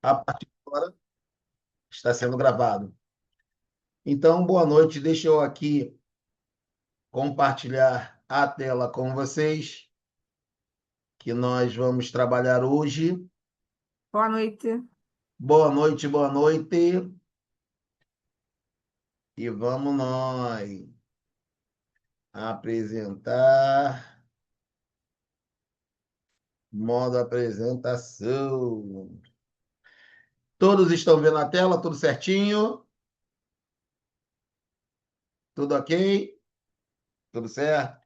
A partir de agora está sendo gravado. Então, boa noite. Deixa eu aqui compartilhar a tela com vocês, que nós vamos trabalhar hoje. Boa noite. Boa noite, boa noite. E vamos nós apresentar modo apresentação. Todos estão vendo a tela? Tudo certinho? Tudo ok? Tudo certo?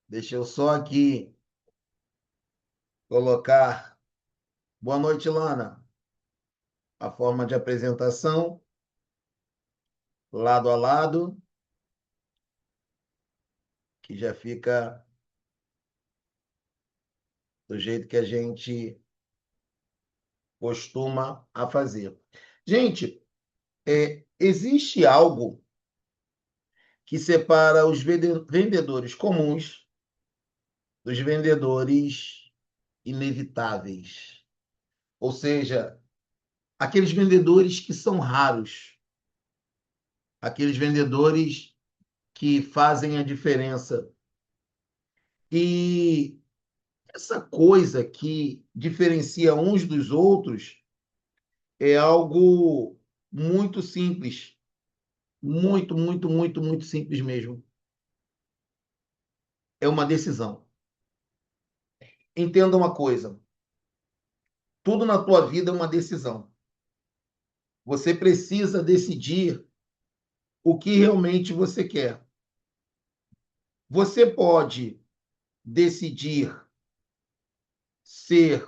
Deixa eu só aqui colocar. Boa noite, Lana. A forma de apresentação, lado a lado, que já fica do jeito que a gente costuma a fazer. Gente, existe algo que separa os vendedores comuns dos vendedores inevitáveis. Ou seja, aqueles vendedores que são raros, aqueles vendedores que fazem a diferença. E essa coisa que diferencia uns dos outros é algo muito simples. Muito, muito, muito, muito simples mesmo. É uma decisão. Entenda uma coisa: tudo na tua vida é uma decisão. Você precisa decidir o que realmente você quer. Você pode decidir ser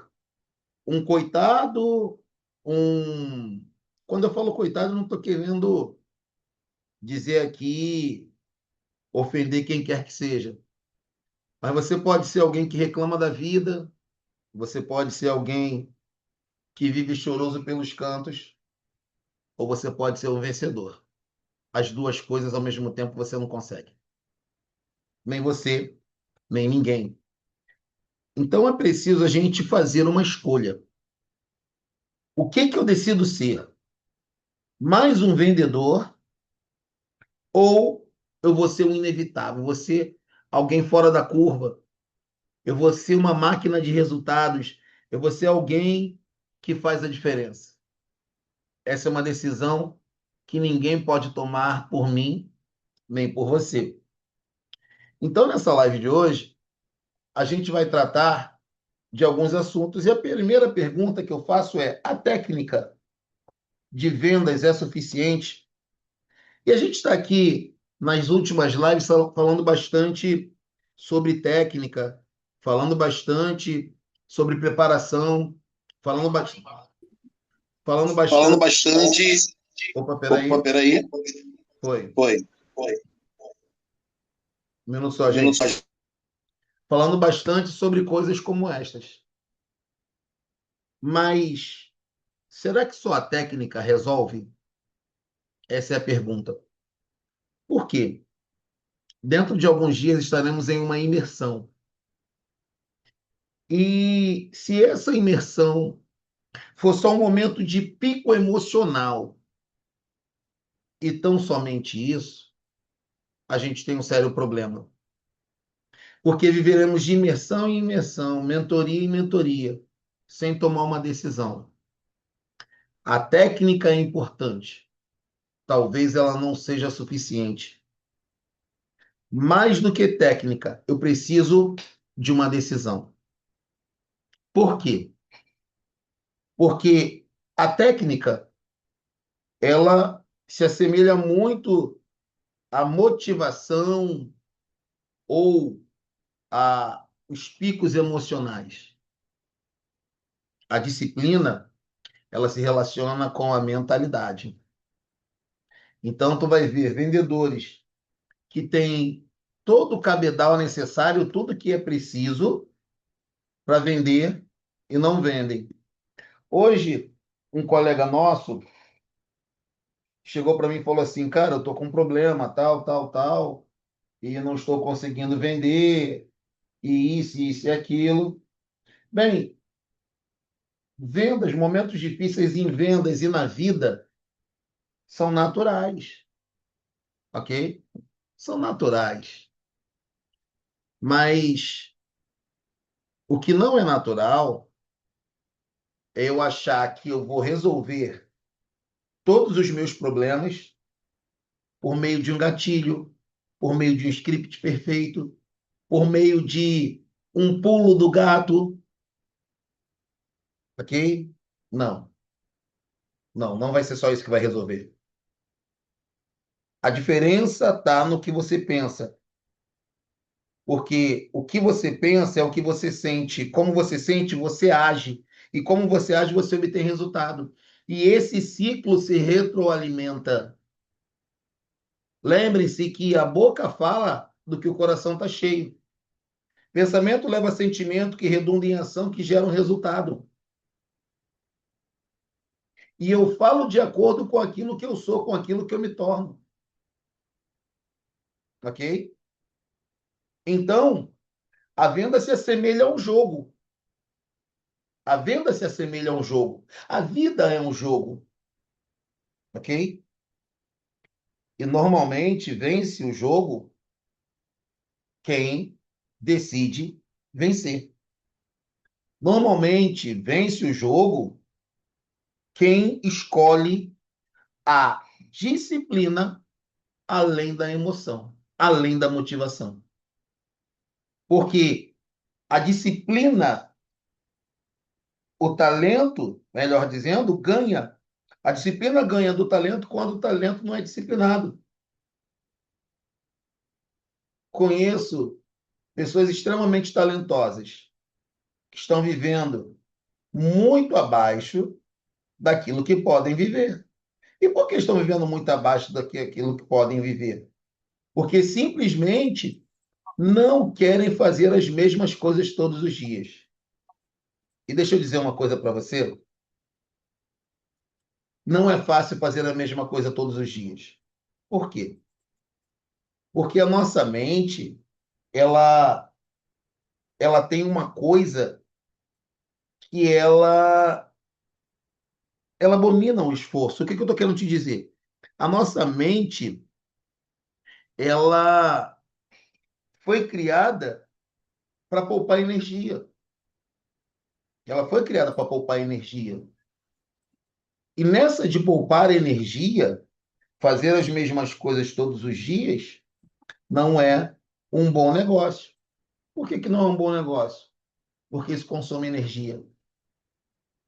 um coitado, um. Quando eu falo coitado, eu não estou querendo dizer aqui ofender quem quer que seja. Mas você pode ser alguém que reclama da vida, você pode ser alguém que vive choroso pelos cantos, ou você pode ser um vencedor. As duas coisas ao mesmo tempo você não consegue. Nem você, nem ninguém. Então é preciso a gente fazer uma escolha. O que que eu decido ser? Mais um vendedor ou eu vou ser um inevitável? Eu vou ser alguém fora da curva? Eu vou ser uma máquina de resultados? Eu vou ser alguém que faz a diferença? Essa é uma decisão que ninguém pode tomar por mim, nem por você. Então, nessa live de hoje, a gente vai tratar de alguns assuntos. E a primeira pergunta que eu faço é: a técnica de vendas é suficiente? E a gente está aqui nas últimas lives falando bastante sobre técnica, falando bastante sobre preparação, falando, falando Falando bastante. bastante. Opa, Opa, peraí. peraí. Foi. Foi. Foi. Um minuto só, Um minuto gente. só. Falando bastante sobre coisas como estas. Mas será que só a técnica resolve? Essa é a pergunta. Por quê? Dentro de alguns dias estaremos em uma imersão. E se essa imersão for só um momento de pico emocional e tão somente isso, a gente tem um sério problema. Porque viveremos de imersão em imersão, mentoria em mentoria, sem tomar uma decisão. A técnica é importante. Talvez ela não seja suficiente. Mais do que técnica, eu preciso de uma decisão. Por quê? Porque a técnica, ela se assemelha muito à motivação ou a os picos emocionais. A disciplina, ela se relaciona com a mentalidade. Então, tu vai ver vendedores que têm todo o cabedal necessário, tudo que é preciso para vender e não vendem. Hoje, um colega nosso chegou para mim e falou assim: cara, eu estou com um problema, tal, tal, tal, e eu não estou conseguindo vender, e isso e aquilo. Bem, Vendas, momentos difíceis em vendas e na vida são naturais, ok? São naturais. Mas o que não é natural é eu achar que eu vou resolver todos os meus problemas por meio de um gatilho, por meio de um script perfeito, por meio de um pulo do gato, ok? Não, não vai ser só isso que vai resolver. A diferença está no que você pensa, porque o que você pensa é o que você sente. Como você sente, você age. E como você age, você obtém resultado. E esse ciclo se retroalimenta. Lembre-se que a boca fala do que o coração está cheio. Pensamento leva a sentimento que redunda em ação, que gera um resultado. E eu falo de acordo com aquilo que eu sou, com aquilo que eu me torno. Ok? Então, a venda se assemelha a um jogo. A venda se assemelha a um jogo. A vida é um jogo. Ok? E normalmente vence o jogo quem decide vencer. Normalmente vence o jogo quem escolhe a disciplina além da emoção, além da motivação. Porque a disciplina, o talento, melhor dizendo, ganha. A disciplina ganha do talento quando o talento não é disciplinado. Conheço pessoas extremamente talentosas que estão vivendo muito abaixo daquilo que podem viver. E por que estão vivendo muito abaixo daquilo que podem viver? Porque simplesmente não querem fazer as mesmas coisas todos os dias. E deixa eu dizer uma coisa para você: não é fácil fazer a mesma coisa todos os dias. Por quê? Porque a nossa mente, ela, ela tem uma coisa que ela abomina o esforço. O que que eu estou querendo te dizer? A nossa mente, ela foi criada para poupar energia. Ela foi criada para poupar energia. E nessa de poupar energia, fazer as mesmas coisas todos os dias, não é um bom negócio. Por que que não é um bom negócio? Porque isso consome energia.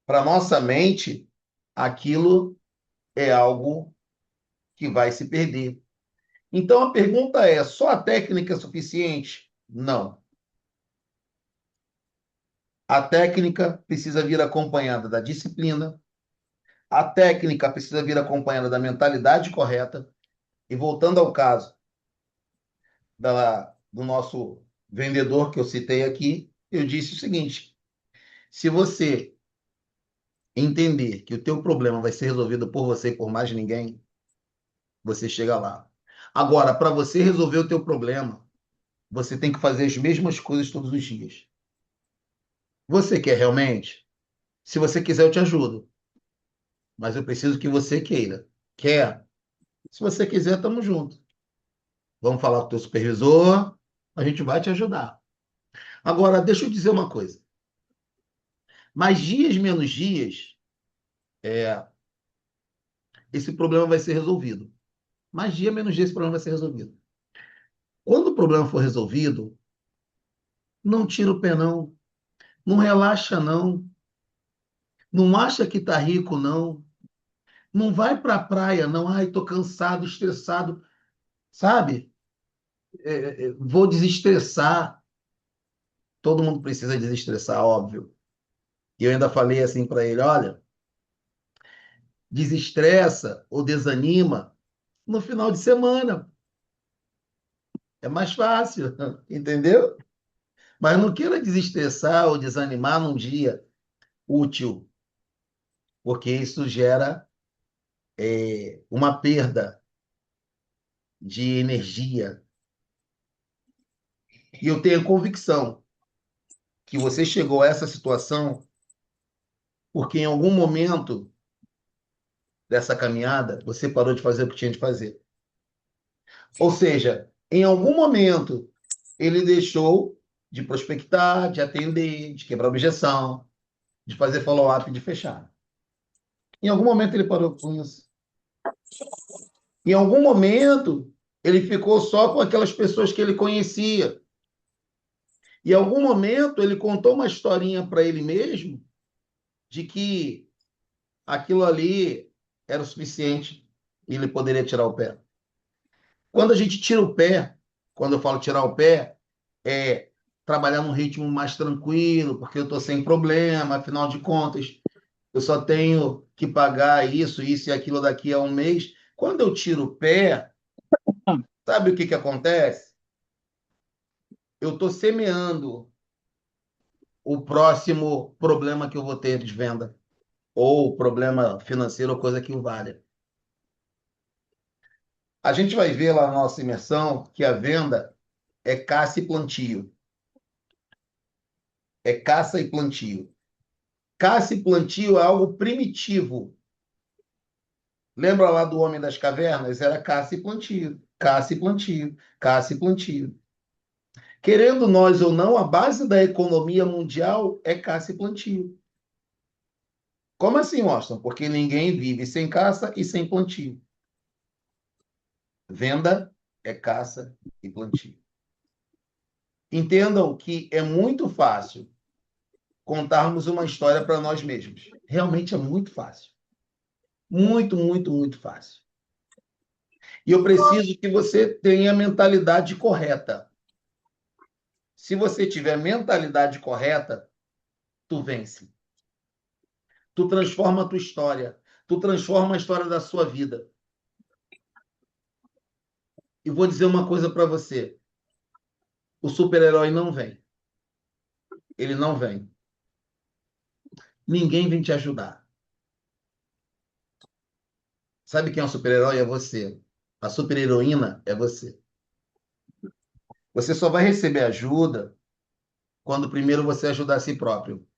Para nossa mente, aquilo é algo que vai se perder. Então a pergunta é: só a técnica é suficiente? Não. A técnica precisa vir acompanhada da disciplina, a técnica precisa vir acompanhada da mentalidade correta. E voltando ao caso do nosso vendedor que eu citei aqui, eu disse o seguinte: se você entender que o teu problema vai ser resolvido por você e por mais ninguém, você chega lá. Agora, para você resolver o teu problema, você tem que fazer as mesmas coisas todos os dias. Você quer realmente? Se você quiser, eu te ajudo. Mas eu preciso que você queira. Quer? Se você quiser, estamos juntos. Vamos falar com o teu supervisor, a gente vai te ajudar. Agora, deixa eu dizer uma coisa. Mais dias, menos dias, esse problema vai ser resolvido. Mais dia, menos dia, esse problema vai ser resolvido. Quando o problema for resolvido, não tira o pé, não. Não relaxa, não. Não acha que tá rico, não. Não vai para a praia, não. Ai, tô cansado, estressado. Sabe? Vou desestressar. Todo mundo precisa desestressar, óbvio. E eu ainda falei assim para ele: olha, desestressa ou desanima no final de semana. É mais fácil, entendeu? Mas não queira desestressar ou desanimar num dia útil, porque isso gera uma perda de energia. E eu tenho a convicção que você chegou a essa situação Porque em algum momento dessa caminhada, você parou de fazer o que tinha de fazer. Ou seja, em algum momento, ele deixou de prospectar, de atender, de quebrar objeção, de fazer follow-up, de fechar. Em algum momento ele parou com isso. Em algum momento ele ficou só com aquelas pessoas que ele conhecia. Em algum momento ele contou uma historinha para ele mesmo de que aquilo ali era o suficiente e ele poderia tirar o pé. Quando a gente tira o pé, quando eu falo tirar o pé, é trabalhar num ritmo mais tranquilo, porque eu estou sem problema, afinal de contas, eu só tenho que pagar isso, isso e aquilo daqui a um mês. Quando eu tiro o pé, sabe o que acontece? Eu estou semeando o próximo problema que eu vou ter de venda, ou problema financeiro, ou coisa que o valha. A gente vai ver lá na nossa imersão que a venda é caça e plantio. É caça e plantio. Caça e plantio é algo primitivo. Lembra lá do Homem das Cavernas? Era caça e plantio, caça e plantio, caça e plantio. Querendo nós ou não, a base da economia mundial é caça e plantio. Como assim, Austin? Porque ninguém vive sem caça e sem plantio. Venda é caça e plantio. Entendam que é muito fácil contarmos uma história para nós mesmos. Realmente é muito fácil. Muito, muito, muito fácil. E eu preciso que você tenha a mentalidade correta. Se você tiver a mentalidade correta, tu vence. Tu transforma a tua história. Tu transforma a história da sua vida. E vou dizer uma coisa para você. O super-herói não vem. Ele não vem. Ninguém vem te ajudar. Sabe quem é o super-herói? É você. A super-heroína é você. Você só vai receber ajuda quando primeiro você ajudar a si próprio.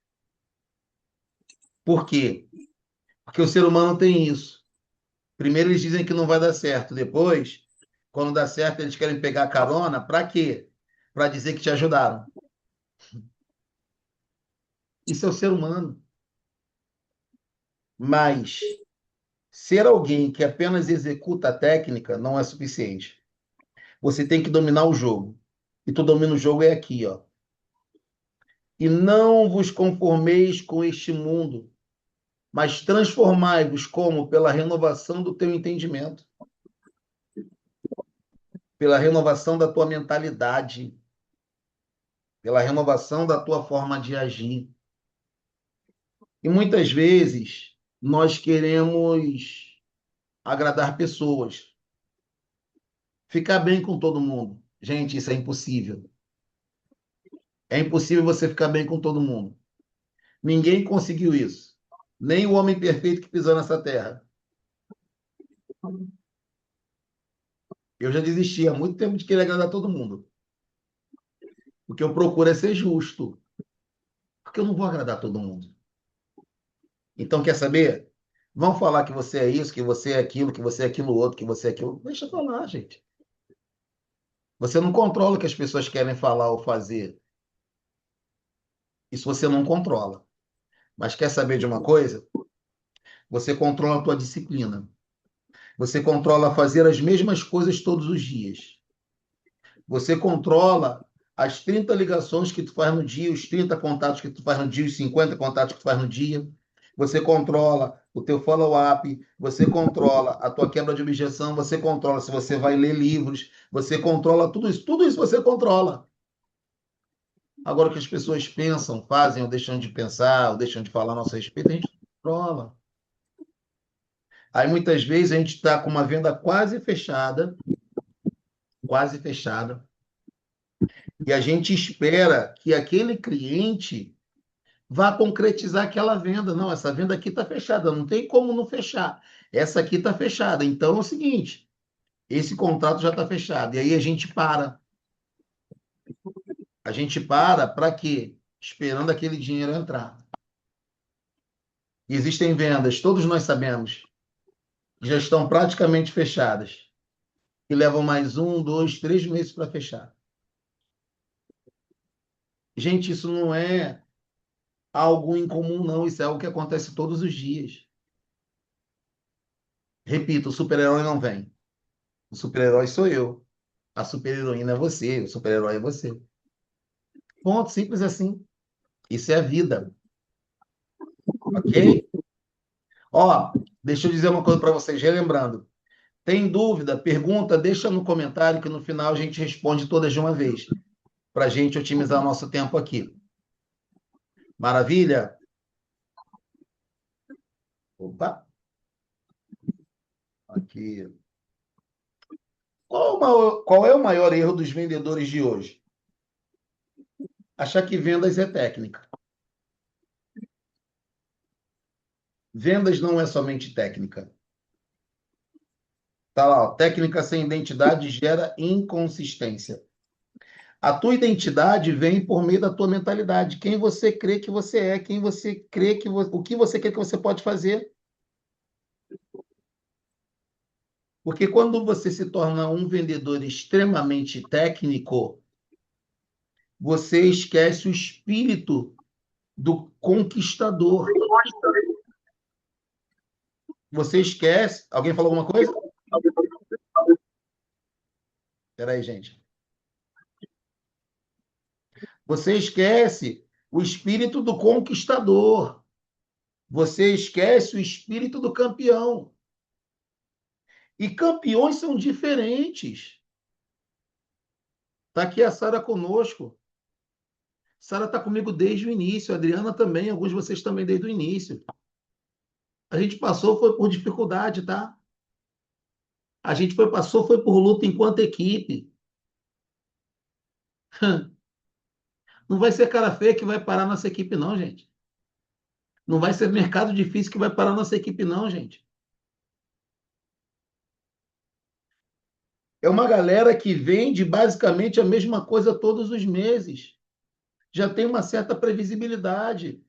Por quê? Porque o ser humano tem isso. Primeiro eles dizem que não vai dar certo. Depois, quando dá certo, eles querem pegar carona. Para quê? Para dizer que te ajudaram. Isso é o ser humano. Mas ser alguém que apenas executa a técnica não é suficiente. Você tem que dominar o jogo. E tu domina o jogo é aqui, ó. E não vos conformeis com este mundo, mas transformai-vos como? Pela renovação do teu entendimento, pela renovação da tua mentalidade, pela renovação da tua forma de agir. E muitas vezes nós queremos agradar pessoas, ficar bem com todo mundo. Gente, isso é impossível. É impossível você ficar bem com todo mundo. Ninguém conseguiu isso. Nem o homem perfeito que pisou nessa terra. Eu já desisti há muito tempo de querer agradar todo mundo. O que eu procuro é ser justo. Porque eu não vou agradar todo mundo. Então, quer saber? Vão falar que você é isso, que você é aquilo, que você é aquilo outro, que você é aquilo. Deixa eu falar, gente. Você não controla o que as pessoas querem falar ou fazer. Isso você não controla. Mas quer saber de uma coisa? Você controla a tua disciplina. Você controla fazer as mesmas coisas todos os dias. Você controla as 30 ligações que tu faz no dia, os 30 contatos que tu faz no dia, os 50 contatos que tu faz no dia. Você controla o teu follow-up, você controla a tua quebra de objeção, você controla se você vai ler livros, você controla tudo isso você controla. Agora, o que as pessoas pensam, fazem, ou deixam de pensar, ou deixam de falar a nosso respeito, a gente não controla. Aí, muitas vezes, a gente está com uma venda quase fechada, e a gente espera que aquele cliente vá concretizar aquela venda. Não, essa venda aqui está fechada, não tem como não fechar. Essa aqui está fechada. Então, é o seguinte, esse contrato já está fechado. E aí a gente para. A gente para quê? Esperando aquele dinheiro entrar. E existem vendas, todos nós sabemos, que já estão praticamente fechadas, que levam mais 1, 2, 3 meses para fechar. Gente, isso não é algo incomum, não. Isso é algo que acontece todos os dias. Repito, o super-herói não vem. O super-herói sou eu. A super-heroína é você. O super-herói é você. Ponto, simples assim. Isso é a vida, ok? Ó, deixa eu dizer uma coisa para vocês, relembrando. Tem dúvida, pergunta, deixa no comentário que no final a gente responde todas de uma vez, para a gente otimizar o nosso tempo aqui. Maravilha? Opa, aqui. Qual é o maior erro dos vendedores de hoje? Achar que vendas é técnica. Vendas não é somente técnica. Tá lá, ó, técnica sem identidade gera inconsistência. A tua identidade vem por meio da tua mentalidade. Quem você crê que você é, quem você crê que o que você crê que você pode fazer. Porque quando você se torna um vendedor extremamente técnico, você esquece o espírito do conquistador. Você esquece. Alguém falou alguma coisa? Espera aí, gente. Você esquece o espírito do conquistador. Você esquece o espírito do campeão. E campeões são diferentes. Está aqui a Sara conosco. Sara está comigo desde o início, a Adriana também, alguns de vocês também desde o início. A gente passou, foi por dificuldade, tá? A gente passou, foi por luta enquanto equipe. Não vai ser cara feia que vai parar nossa equipe, não, gente. Não vai ser mercado difícil que vai parar nossa equipe, não, gente. É uma galera que vende basicamente a mesma coisa todos os meses. Já tem uma certa previsibilidade.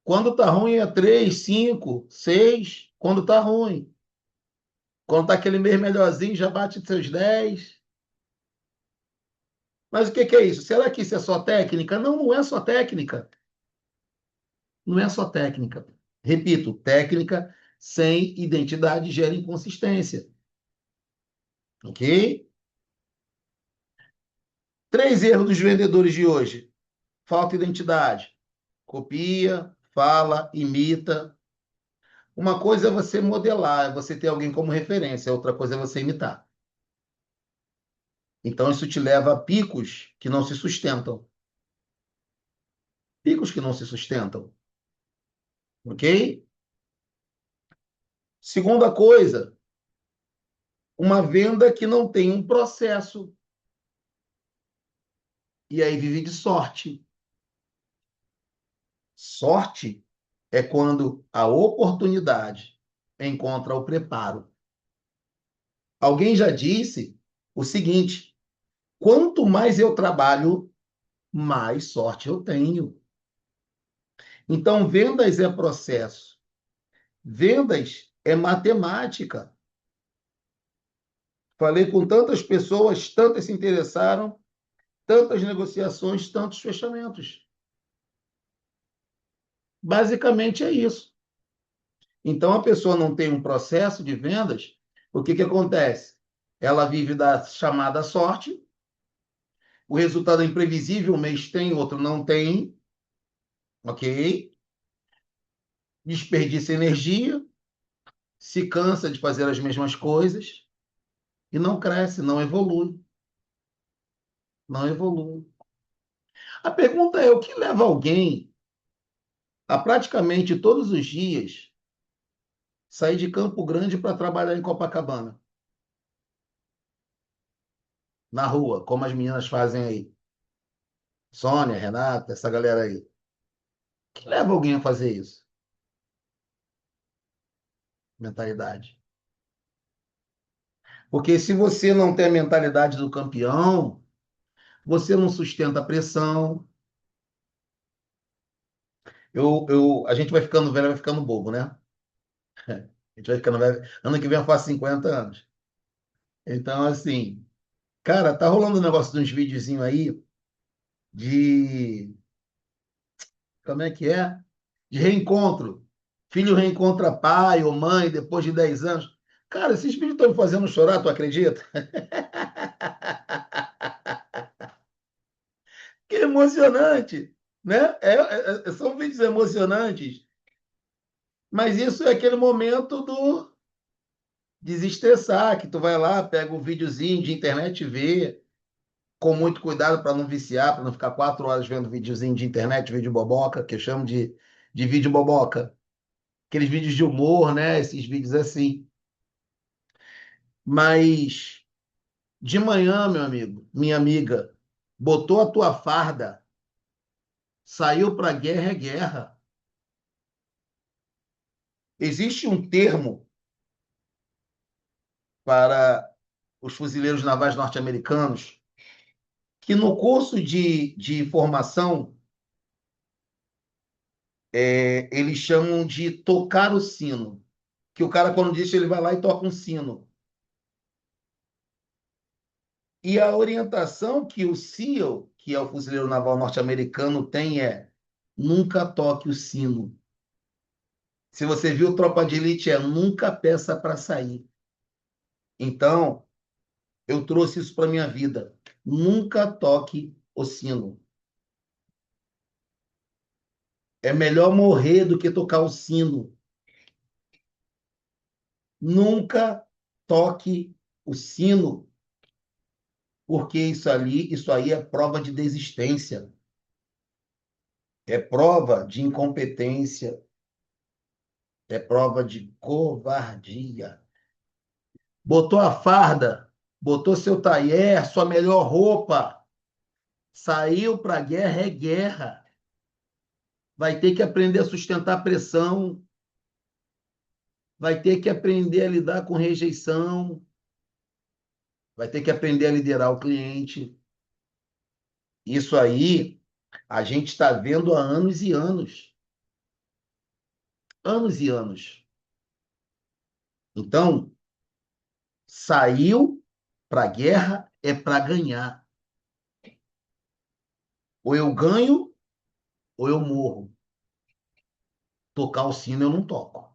Quando tá ruim é 3, 5, 6. Quando tá ruim. Quando tá aquele mês melhorzinho, já bate seus 10. Mas o que que é isso? Será que isso é só técnica? Não, não é só técnica. Não é só técnica. Repito, técnica sem identidade gera inconsistência. Ok? 3 erros dos vendedores de hoje. Falta identidade. Copia, fala, imita. Uma coisa é você modelar, é você ter alguém como referência, outra coisa é você imitar. Então, isso te leva a picos que não se sustentam. Picos que não se sustentam. Ok? Segunda coisa, uma venda que não tem um processo. E aí vive de sorte. Sorte é quando a oportunidade encontra o preparo. Alguém já disse o seguinte: quanto mais eu trabalho, mais sorte eu tenho. Então, vendas é processo. Vendas é matemática. Falei com tantas pessoas, tantas se interessaram, tantas negociações, tantos fechamentos. Basicamente é isso. Então, a pessoa não tem um processo de vendas, o que que acontece? Ela vive da chamada sorte, o resultado é imprevisível, um mês tem, outro não tem, ok? Desperdiça energia, se cansa de fazer as mesmas coisas e não cresce, não evolui, não evolui. A pergunta é, o que leva alguém a praticamente todos os dias sair de Campo Grande para trabalhar em Copacabana, na rua, como as meninas fazem aí? Sônia, Renata, essa galera aí. O que leva alguém a fazer isso? Mentalidade. Porque se você não tem a mentalidade do campeão, você não sustenta a pressão, A gente vai ficando velho, vai ficando bobo, né? A gente vai ficando velho. Ano que vem eu faço 50 anos. Então, assim, cara, tá rolando um negócio de uns videozinhos aí de. Como é que é? De reencontro. Filho reencontra pai ou mãe depois de 10 anos. Cara, esses vídeos estão me fazendo chorar, tu acredita? Que emocionante, né? São vídeos emocionantes, mas isso é aquele momento do desestressar, que tu vai lá, pega um videozinho de internet e vê, com muito cuidado para não viciar, para não ficar 4 horas vendo videozinho de internet, vídeo boboca, que eu chamo de vídeo boboca. Aqueles vídeos de humor, né? Esses vídeos assim. Mas de manhã, meu amigo, minha amiga, botou a tua farda, saiu para guerra é guerra. Existe um termo para os fuzileiros navais norte-americanos que no curso de formação eles chamam de tocar o sino. Que o cara, quando diz, ele vai lá e toca um sino. E a orientação que o SEAL, que é o fuzileiro naval norte-americano, tem é nunca toque o sino. Se você viu Tropa de Elite, é nunca peça para sair. Então, eu trouxe isso para minha vida. Nunca toque o sino. É melhor morrer do que tocar o sino. Nunca toque o sino, porque isso aí é prova de desistência, é prova de incompetência, é prova de covardia. Botou a farda, botou seu taier, sua melhor roupa, saiu para a guerra, é guerra. Vai ter que aprender a sustentar pressão, vai ter que aprender a lidar com rejeição, vai ter que aprender a liderar o cliente. Isso aí a gente está vendo há anos e anos. Anos e anos. Então, saiu para a guerra é para ganhar. Ou eu ganho, ou eu morro. Tocar o sino eu não toco.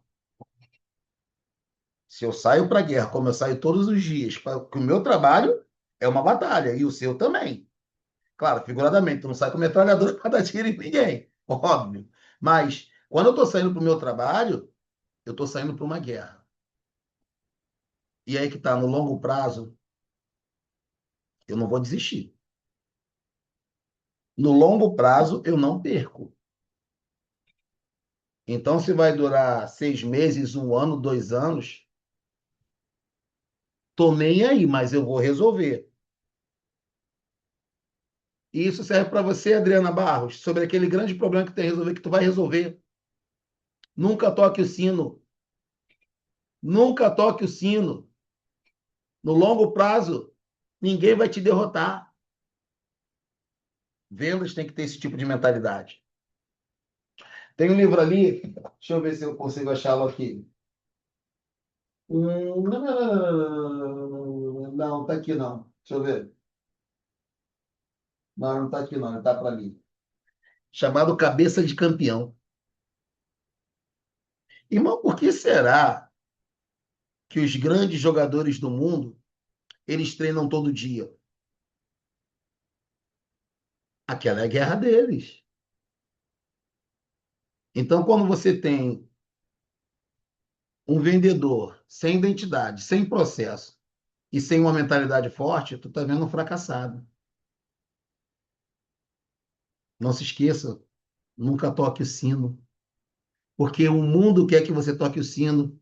Se eu saio para a guerra, como eu saio todos os dias, porque o meu trabalho é uma batalha, e o seu também. Claro, figuradamente, tu não sai com metralhadora para dar tiro em ninguém, óbvio. Mas, quando eu estou saindo para o meu trabalho, eu estou saindo para uma guerra. E aí que está, no longo prazo, eu não vou desistir. No longo prazo, eu não perco. Então, se vai durar 6 meses, um ano, 2 anos, tô nem aí, mas eu vou resolver. E isso serve para você, Adriana Barros, sobre aquele grande problema que tem que resolver, que tu vai resolver. Nunca toque o sino. Nunca toque o sino. No longo prazo, ninguém vai te derrotar. Vendas tem que ter esse tipo de mentalidade. Tem um livro ali, deixa eu ver se eu consigo achá-lo aqui. Não, tá aqui não. Deixa eu ver. Não, não tá aqui não, ele tá para ali. Chamado Cabeça de Campeão. Irmão, por que será que os grandes jogadores do mundo, eles treinam todo dia? Aquela é a guerra deles. Então, quando você tem um vendedor sem identidade, sem processo e sem uma mentalidade forte, tu tá vendo um fracassado. Não se esqueça, nunca toque o sino, porque o mundo quer que você toque o sino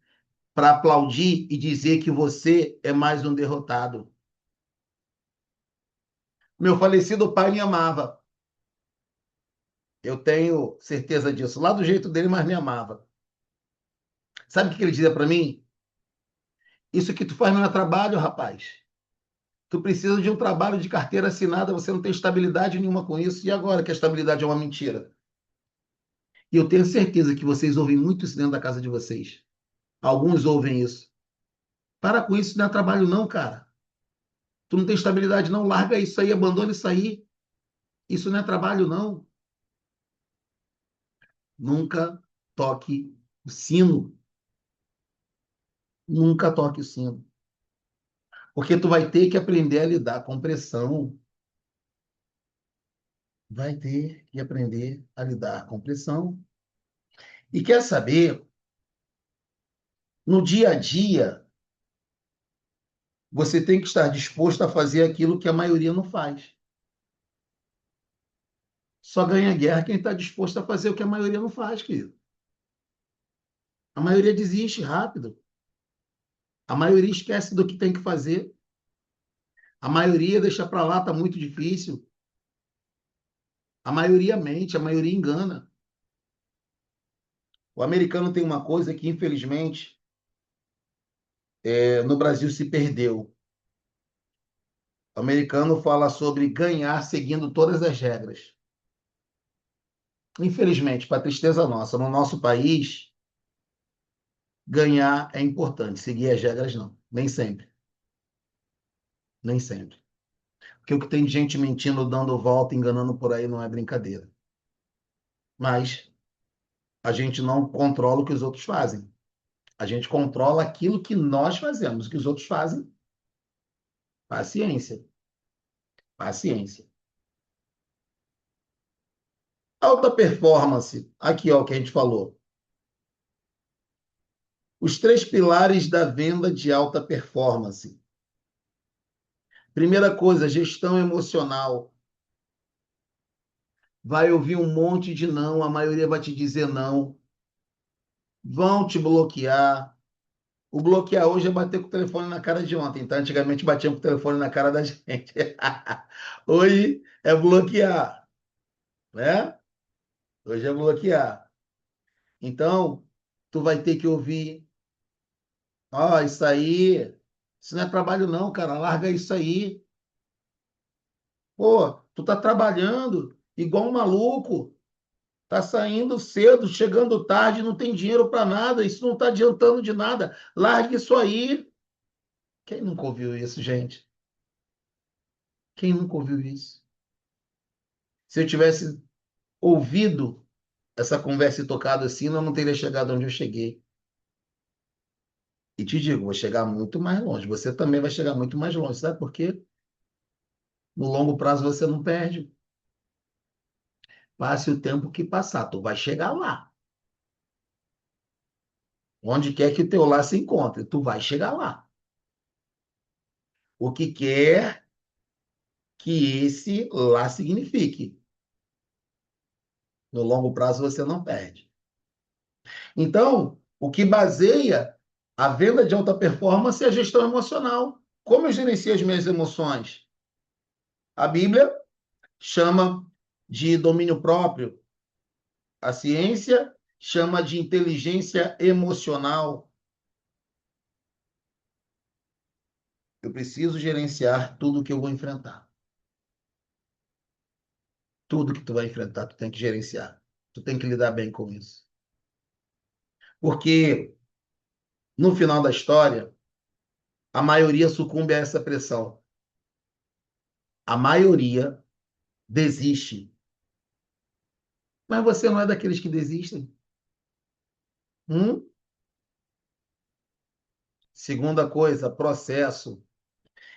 para aplaudir e dizer que você é mais um derrotado. Meu falecido pai me amava. Eu tenho certeza disso. Lá do jeito dele, mas me amava. Sabe o que ele dizia para mim? Isso que tu faz não é trabalho, rapaz. Tu precisa de um trabalho de carteira assinada, você não tem estabilidade nenhuma com isso. E agora que a estabilidade é uma mentira? E eu tenho certeza que vocês ouvem muito isso dentro da casa de vocês. Alguns ouvem isso. Para com isso, não é trabalho não, cara. Tu não tem estabilidade não, larga isso aí, abandona isso aí. Isso não é trabalho não. Nunca toque o sino. Nunca toque o sino. Porque tu vai ter que aprender a lidar com pressão. Vai ter que aprender a lidar com pressão. E quer saber, no dia a dia, você tem que estar disposto a fazer aquilo que a maioria não faz. Só ganha guerra quem está disposto a fazer o que a maioria não faz, querido. A maioria desiste rápido. A maioria esquece do que tem que fazer. A maioria deixa para lá, está muito difícil. A maioria mente, a maioria engana. O americano tem uma coisa que, infelizmente, no Brasil se perdeu. O americano fala sobre ganhar seguindo todas as regras. Infelizmente, para tristeza nossa, no nosso país, ganhar é importante, seguir as regras não. Nem sempre. Nem sempre. Porque o que tem de gente mentindo, dando volta, enganando por aí não é brincadeira. Mas a gente não controla o que os outros fazem. A gente controla aquilo que nós fazemos. O que os outros fazem, paciência. Paciência. Alta performance. Aqui, ó, o que a gente falou. Os três pilares da venda de alta performance. Primeira coisa, gestão emocional. Vai ouvir um monte de não, a maioria vai te dizer não. Vão te bloquear. O bloquear hoje é bater com o telefone na cara de ontem, tá? Antigamente batiam com o telefone na cara da gente. Hoje é bloquear, né? Hoje é bloquear. Então, tu vai ter que ouvir, ó, isso não é trabalho não, cara, larga isso aí. Pô, tu tá trabalhando igual um maluco, tá saindo cedo, chegando tarde, não tem dinheiro para nada, isso não tá adiantando de nada. Larga isso aí. Quem nunca ouviu isso, gente? Quem nunca ouviu isso? Se eu tivesse ouvido essa conversa e tocado assim, eu não teria chegado onde eu cheguei. E te digo, vou chegar muito mais longe. Você também vai chegar muito mais longe. Sabe por quê? No longo prazo você não perde. Passe o tempo que passar, tu vai chegar lá. Onde quer que o teu lá se encontre, tu vai chegar lá. O que quer que esse lá signifique. No longo prazo você não perde. Então, o que baseia a venda de alta performance é a gestão emocional. Como eu gerencio as minhas emoções? A Bíblia chama de domínio próprio. A ciência chama de inteligência emocional. Eu preciso gerenciar tudo que eu vou enfrentar. Tudo que tu vai enfrentar, tu tem que gerenciar. Tu tem que lidar bem com isso. Porque, no final da história, a maioria sucumbe a essa pressão. A maioria desiste. Mas você não é daqueles que desistem. Hum? Segunda coisa, processo.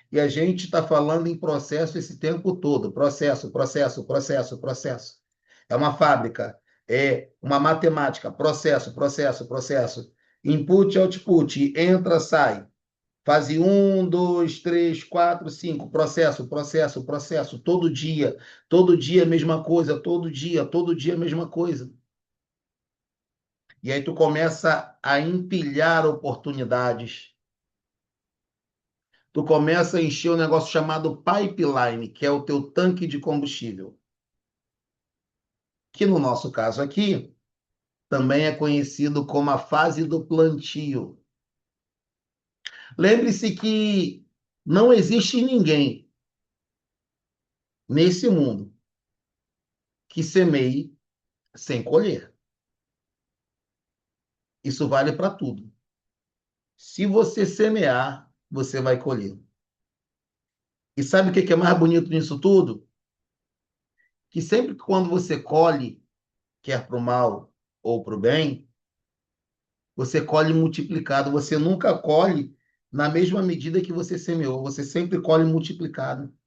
E a gente está falando em processo esse tempo todo. Processo, processo, processo, processo. É uma fábrica, é uma matemática, processo, processo, processo. Input, output, entra, sai. Fase um, 2, 3, 4, 5. Processo, processo, processo. Todo dia a mesma coisa, todo dia a mesma coisa. E aí tu começa a empilhar oportunidades. Tu começa a encher um negócio chamado pipeline, que é o teu tanque de combustível, que no nosso caso aqui também é conhecido como a fase do plantio. Lembre-se que não existe ninguém nesse mundo que semeie sem colher. Isso vale para tudo. Se você semear, você vai colher. E sabe o que é mais bonito nisso tudo? Que sempre que quando você colhe, quer para o mal ou para o bem, você colhe multiplicado. Você nunca colhe na mesma medida que você semeou. Você sempre colhe multiplicado.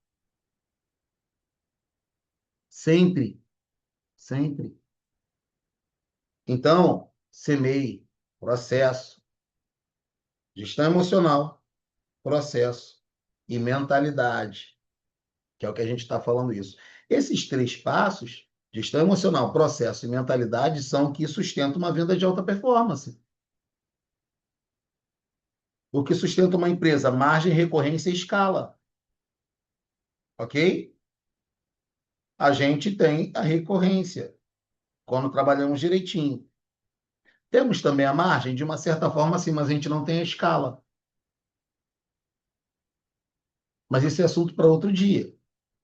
Sempre, sempre. Então, semeie, processo, gestão emocional, processo e mentalidade, que é o que a gente está falando isso. Esses três passos, gestão emocional, processo e mentalidade, são o que sustentam uma venda de alta performance. O que sustenta uma empresa? Margem, recorrência e escala. Ok? A gente tem a recorrência, quando trabalhamos direitinho. Temos também a margem, de uma certa forma, sim, mas a gente não tem a escala. Mas esse é assunto para outro dia.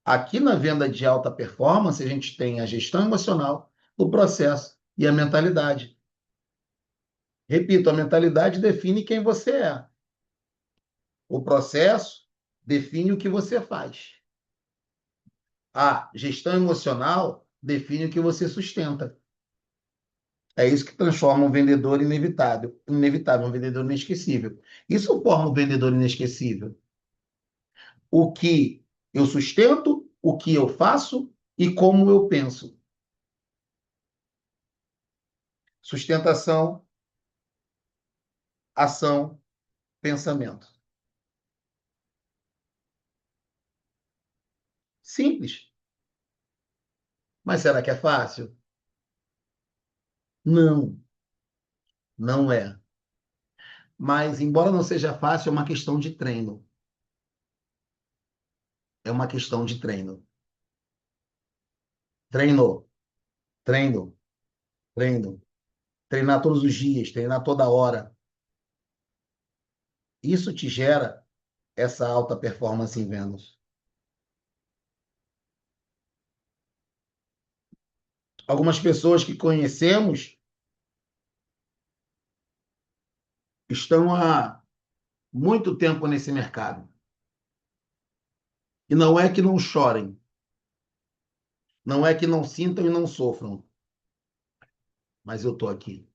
Aqui na venda de alta performance, a gente tem a gestão emocional, o processo e a mentalidade. Repito, a mentalidade define quem você é. O processo define o que você faz. A gestão emocional define o que você sustenta. É isso que transforma um vendedor inevitável, um vendedor inesquecível. Isso forma um vendedor inesquecível. O que eu sustento, o que eu faço e como eu penso. Sustentação, ação, pensamento. Simples. Mas será que é fácil? Não, não é. Mas, embora não seja fácil, é uma questão de treino. É uma questão de treino. Treino, treino, treino. Treinar todos os dias, treinar toda hora. Isso te gera essa alta performance em vendas. Algumas pessoas que conhecemos estão há muito tempo nesse mercado. E não é que não chorem, não é que não sintam e não sofram, mas eu estou aqui.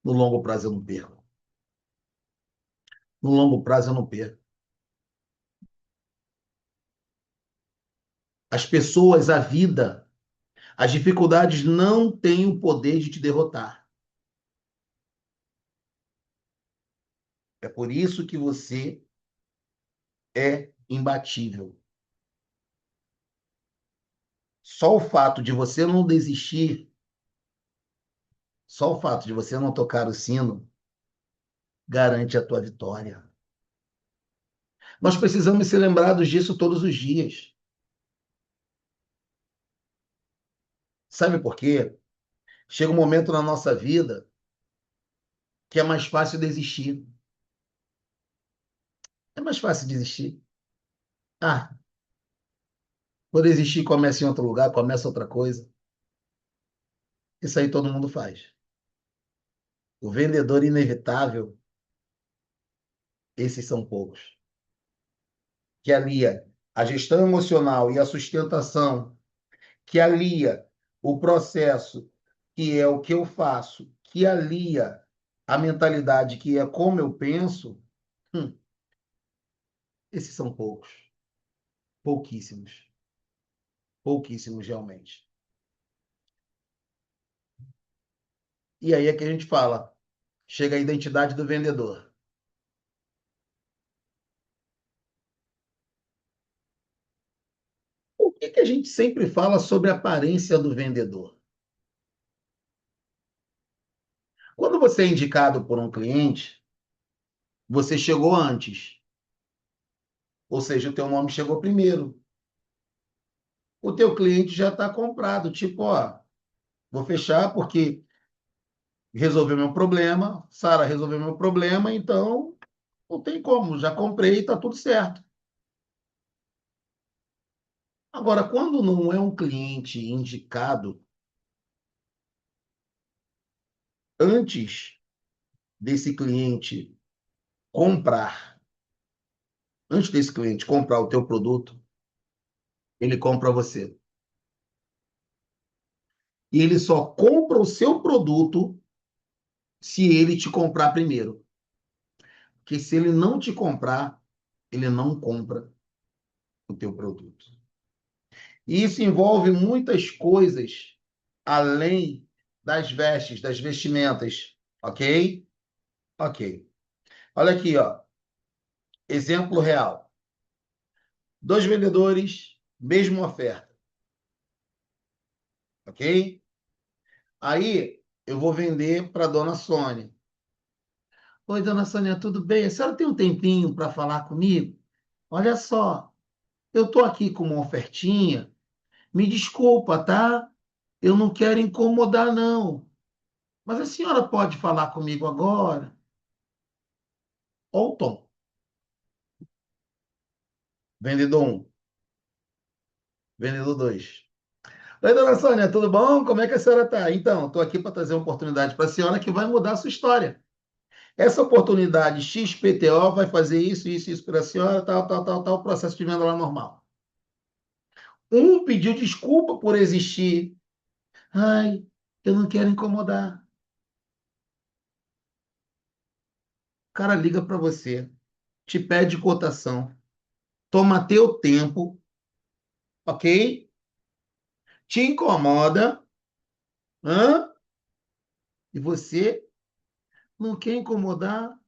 No longo prazo eu não perco. No longo prazo eu não perco. As pessoas, a vida, as dificuldades não têm o poder de te derrotar. É por isso que você é imbatível. Só o fato de você não desistir, só o fato de você não tocar o sino, garante a tua vitória. Nós precisamos ser lembrados disso todos os dias. Sabe por quê? Chega um momento na nossa vida que é mais fácil desistir. É mais fácil desistir. Ah, vou desistir, começa em outro lugar, começa outra coisa. Isso aí todo mundo faz. O vendedor inevitável, esses são poucos. Que alia a gestão emocional e a sustentação, que alia o processo, que é o que eu faço, que alia a mentalidade, que é como eu penso, hum, esses são poucos. Pouquíssimos. Pouquíssimos realmente. E aí é que a gente fala, chega a identidade do vendedor. Por que que a gente sempre fala sobre a aparência do vendedor? Quando você é indicado por um cliente, você chegou antes, ou seja, o teu nome chegou primeiro. O teu cliente já está comprado, tipo, ó, vou fechar porque resolveu meu problema, Sara resolveu meu problema, então não tem como, já comprei, está tudo certo. Agora, quando não é um cliente indicado, Antes desse cliente comprar, antes desse cliente comprar o teu produto, ele compra você. E ele só compra o seu produto se ele te comprar primeiro. Porque se ele não te comprar, ele não compra o teu produto. E isso envolve muitas coisas além das vestes, das vestimentas, ok? Ok. Olha aqui, ó. Exemplo real. Dois vendedores, mesma oferta, ok? Aí eu vou vender para a dona Sônia. Oi, dona Sônia, tudo bem? A senhora tem um tempinho para falar comigo? Olha só, eu estou aqui com uma ofertinha. Me desculpa, tá? Eu não quero incomodar, não. Mas a senhora pode falar comigo agora? Ou o tom. Vendedor um, vendedor 2. Oi, dona Sônia, tudo bom? Como é que a senhora está? Então, estou aqui para trazer uma oportunidade para a senhora que vai mudar a sua história. Essa oportunidade XPTO vai fazer isso, isso, isso para a senhora, tal, tal, tal, tal, processo de venda lá normal. Um pediu desculpa por existir. Ai, eu não quero incomodar. O cara liga para você, te pede cotação, toma teu tempo, ok? Te incomoda, hã? E você não quer incomodar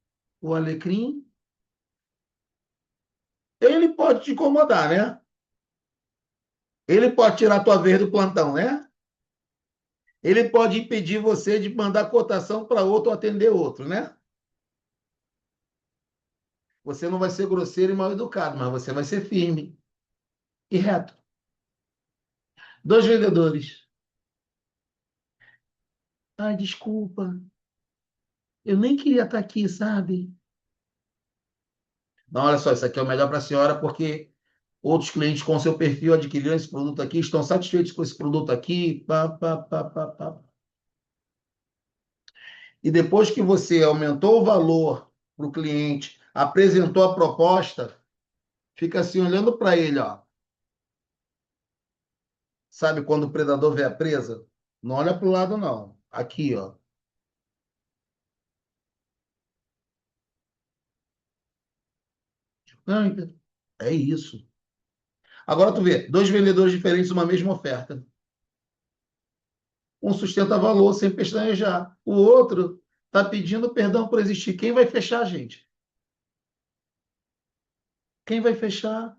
o alecrim? Ele pode te incomodar, né? Ele pode tirar tua vez do plantão, né? Ele pode impedir você de mandar cotação para outro ou atender outro, né? Você não vai ser grosseiro e mal educado, mas você vai ser firme e reto. Dois vendedores. Ai, desculpa. Eu nem queria estar aqui, sabe? Não, olha só, isso aqui é o melhor para a senhora, porque outros clientes com seu perfil adquiriram esse produto aqui, estão satisfeitos com esse produto aqui. Pá, pá, pá, pá, pá. E depois que você aumentou o valor para o cliente, apresentou a proposta, fica assim olhando para ele, ó. Sabe quando o predador vê a presa? Não olha para o lado, não. Aqui, ó. Não, é isso. Agora tu vê, dois vendedores diferentes, uma mesma oferta. Um sustenta valor sem pestanejar. O outro está pedindo perdão por existir. Quem vai fechar, gente? Quem vai fechar?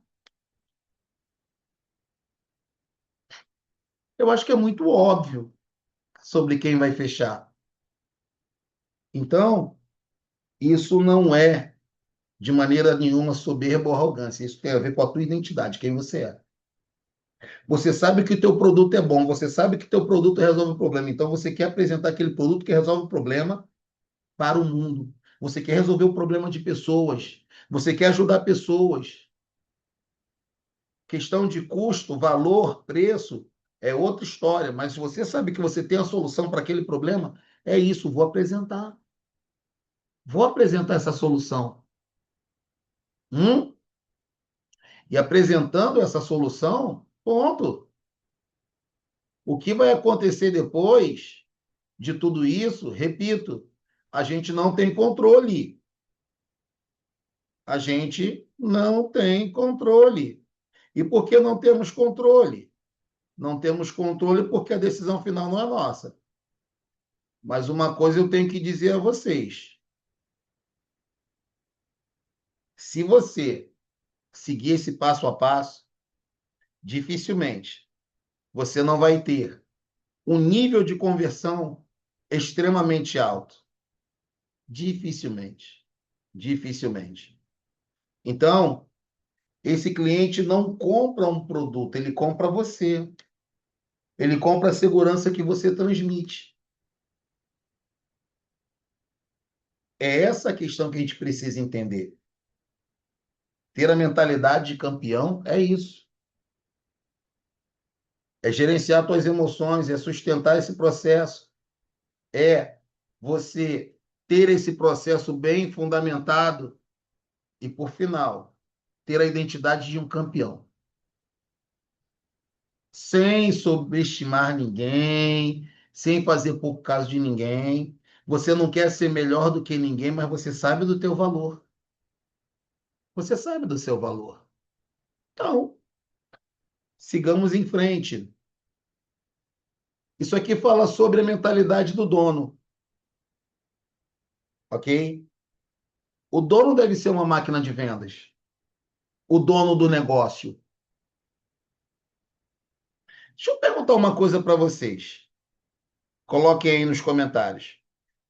Eu acho que é muito óbvio sobre quem vai fechar. Então, isso não é de maneira nenhuma soberba ou arrogância. Isso tem a ver com a tua identidade, quem você é. Você sabe que o teu produto é bom, você sabe que o teu produto resolve o problema. Então, você quer apresentar aquele produto que resolve o problema para o mundo. Você quer resolver o problema de pessoas. Você quer ajudar pessoas. Questão de custo, valor, preço é outra história. Mas se você sabe que você tem a solução para aquele problema, é isso, vou apresentar. Vou apresentar essa solução. Hum? E apresentando essa solução, ponto. O que vai acontecer depois de tudo isso, repito, a gente não tem controle. A gente não tem controle. E por que não temos controle? Não temos controle porque a decisão final não é nossa. Mas uma coisa eu tenho que dizer a vocês: se você seguir esse passo a passo, dificilmente você não vai ter um nível de conversão extremamente alto. Dificilmente. Dificilmente. Então, esse cliente não compra um produto, ele compra você. Ele compra a segurança que você transmite. É essa a questão que a gente precisa entender. Ter a mentalidade de campeão é isso. É gerenciar suas emoções, é sustentar esse processo. É você ter esse processo bem fundamentado e, por final, ter a identidade de um campeão. Sem subestimar ninguém, sem fazer pouco caso de ninguém. Você não quer ser melhor do que ninguém, mas você sabe do teu valor. Você sabe do seu valor. Então, sigamos em frente. Isso aqui fala sobre a mentalidade do dono, ok? O dono deve ser uma máquina de vendas. O dono do negócio. Deixa eu perguntar uma coisa para vocês. Coloquem aí nos comentários.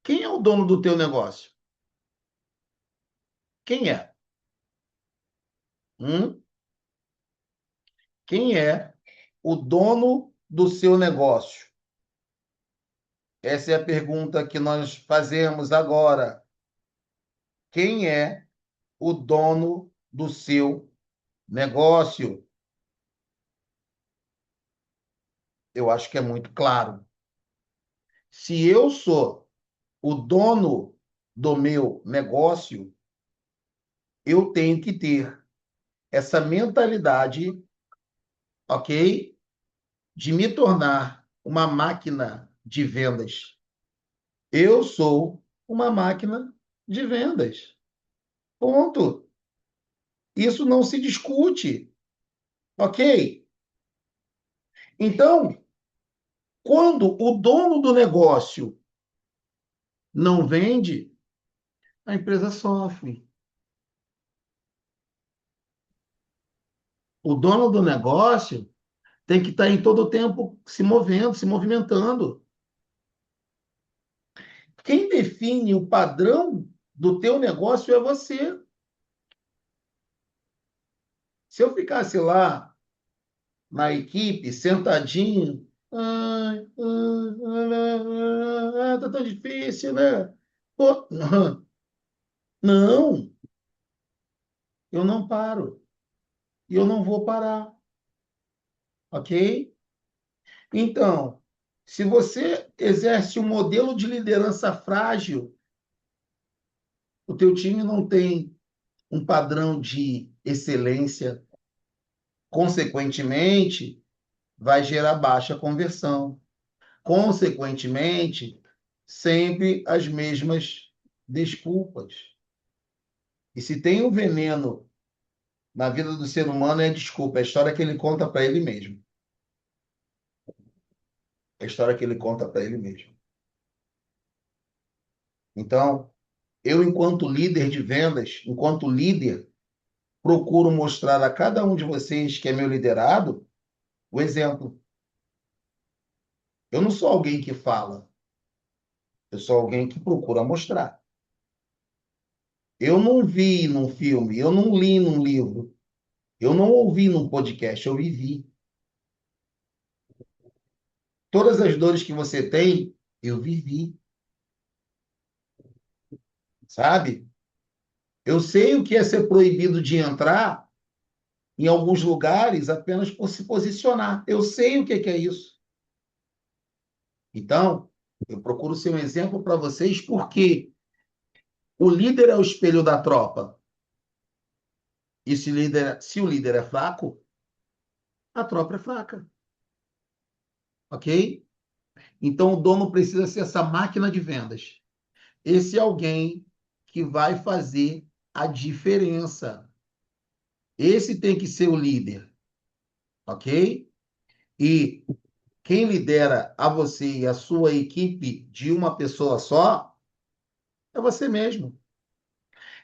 Quem é o dono do teu negócio? Quem é? Hum? Quem é o dono do seu negócio? Essa é a pergunta que nós fazemos agora. Quem é o dono do seu negócio? Eu acho que é muito claro. Se eu sou o dono do meu negócio, eu tenho que ter essa mentalidade, ok? De me tornar uma máquina de vendas. Eu sou uma máquina de vendas. Ponto. Isso não se discute, ok? Então, quando o dono do negócio não vende, a empresa sofre. O dono do negócio tem que estar em todo o tempo se movendo, se movimentando. Quem define o padrão do teu negócio é você. Se eu ficasse lá na equipe, sentadinho, ai, tá tão difícil, né? Pô, não, eu não paro. E eu não vou parar, ok? Então, se você exerce um modelo de liderança frágil, o teu time não tem um padrão de excelência, consequentemente, vai gerar baixa conversão. Consequentemente, sempre as mesmas desculpas. E se tem um veneno na vida do ser humano, é a desculpa, é a história que ele conta para ele mesmo. É a história que ele conta para ele mesmo. Então, eu, enquanto líder de vendas, enquanto líder, procuro mostrar a cada um de vocês que é meu liderado o exemplo. Eu não sou alguém que fala, eu sou alguém que procura mostrar. Eu não vi num filme, eu não li num livro, eu não ouvi num podcast, eu vivi. Todas as dores que você tem, eu vivi, sabe? Eu sei o que é ser proibido de entrar em alguns lugares apenas por se posicionar. Eu sei o que é isso. Então, eu procuro ser um exemplo para vocês, porque o líder é o espelho da tropa. E se o líder é fraco, a tropa é fraca. Ok? Então, o dono precisa ser essa máquina de vendas. Esse é alguém que vai fazer a diferença. Esse tem que ser o líder. Ok? E quem lidera a você e a sua equipe de uma pessoa só é você mesmo.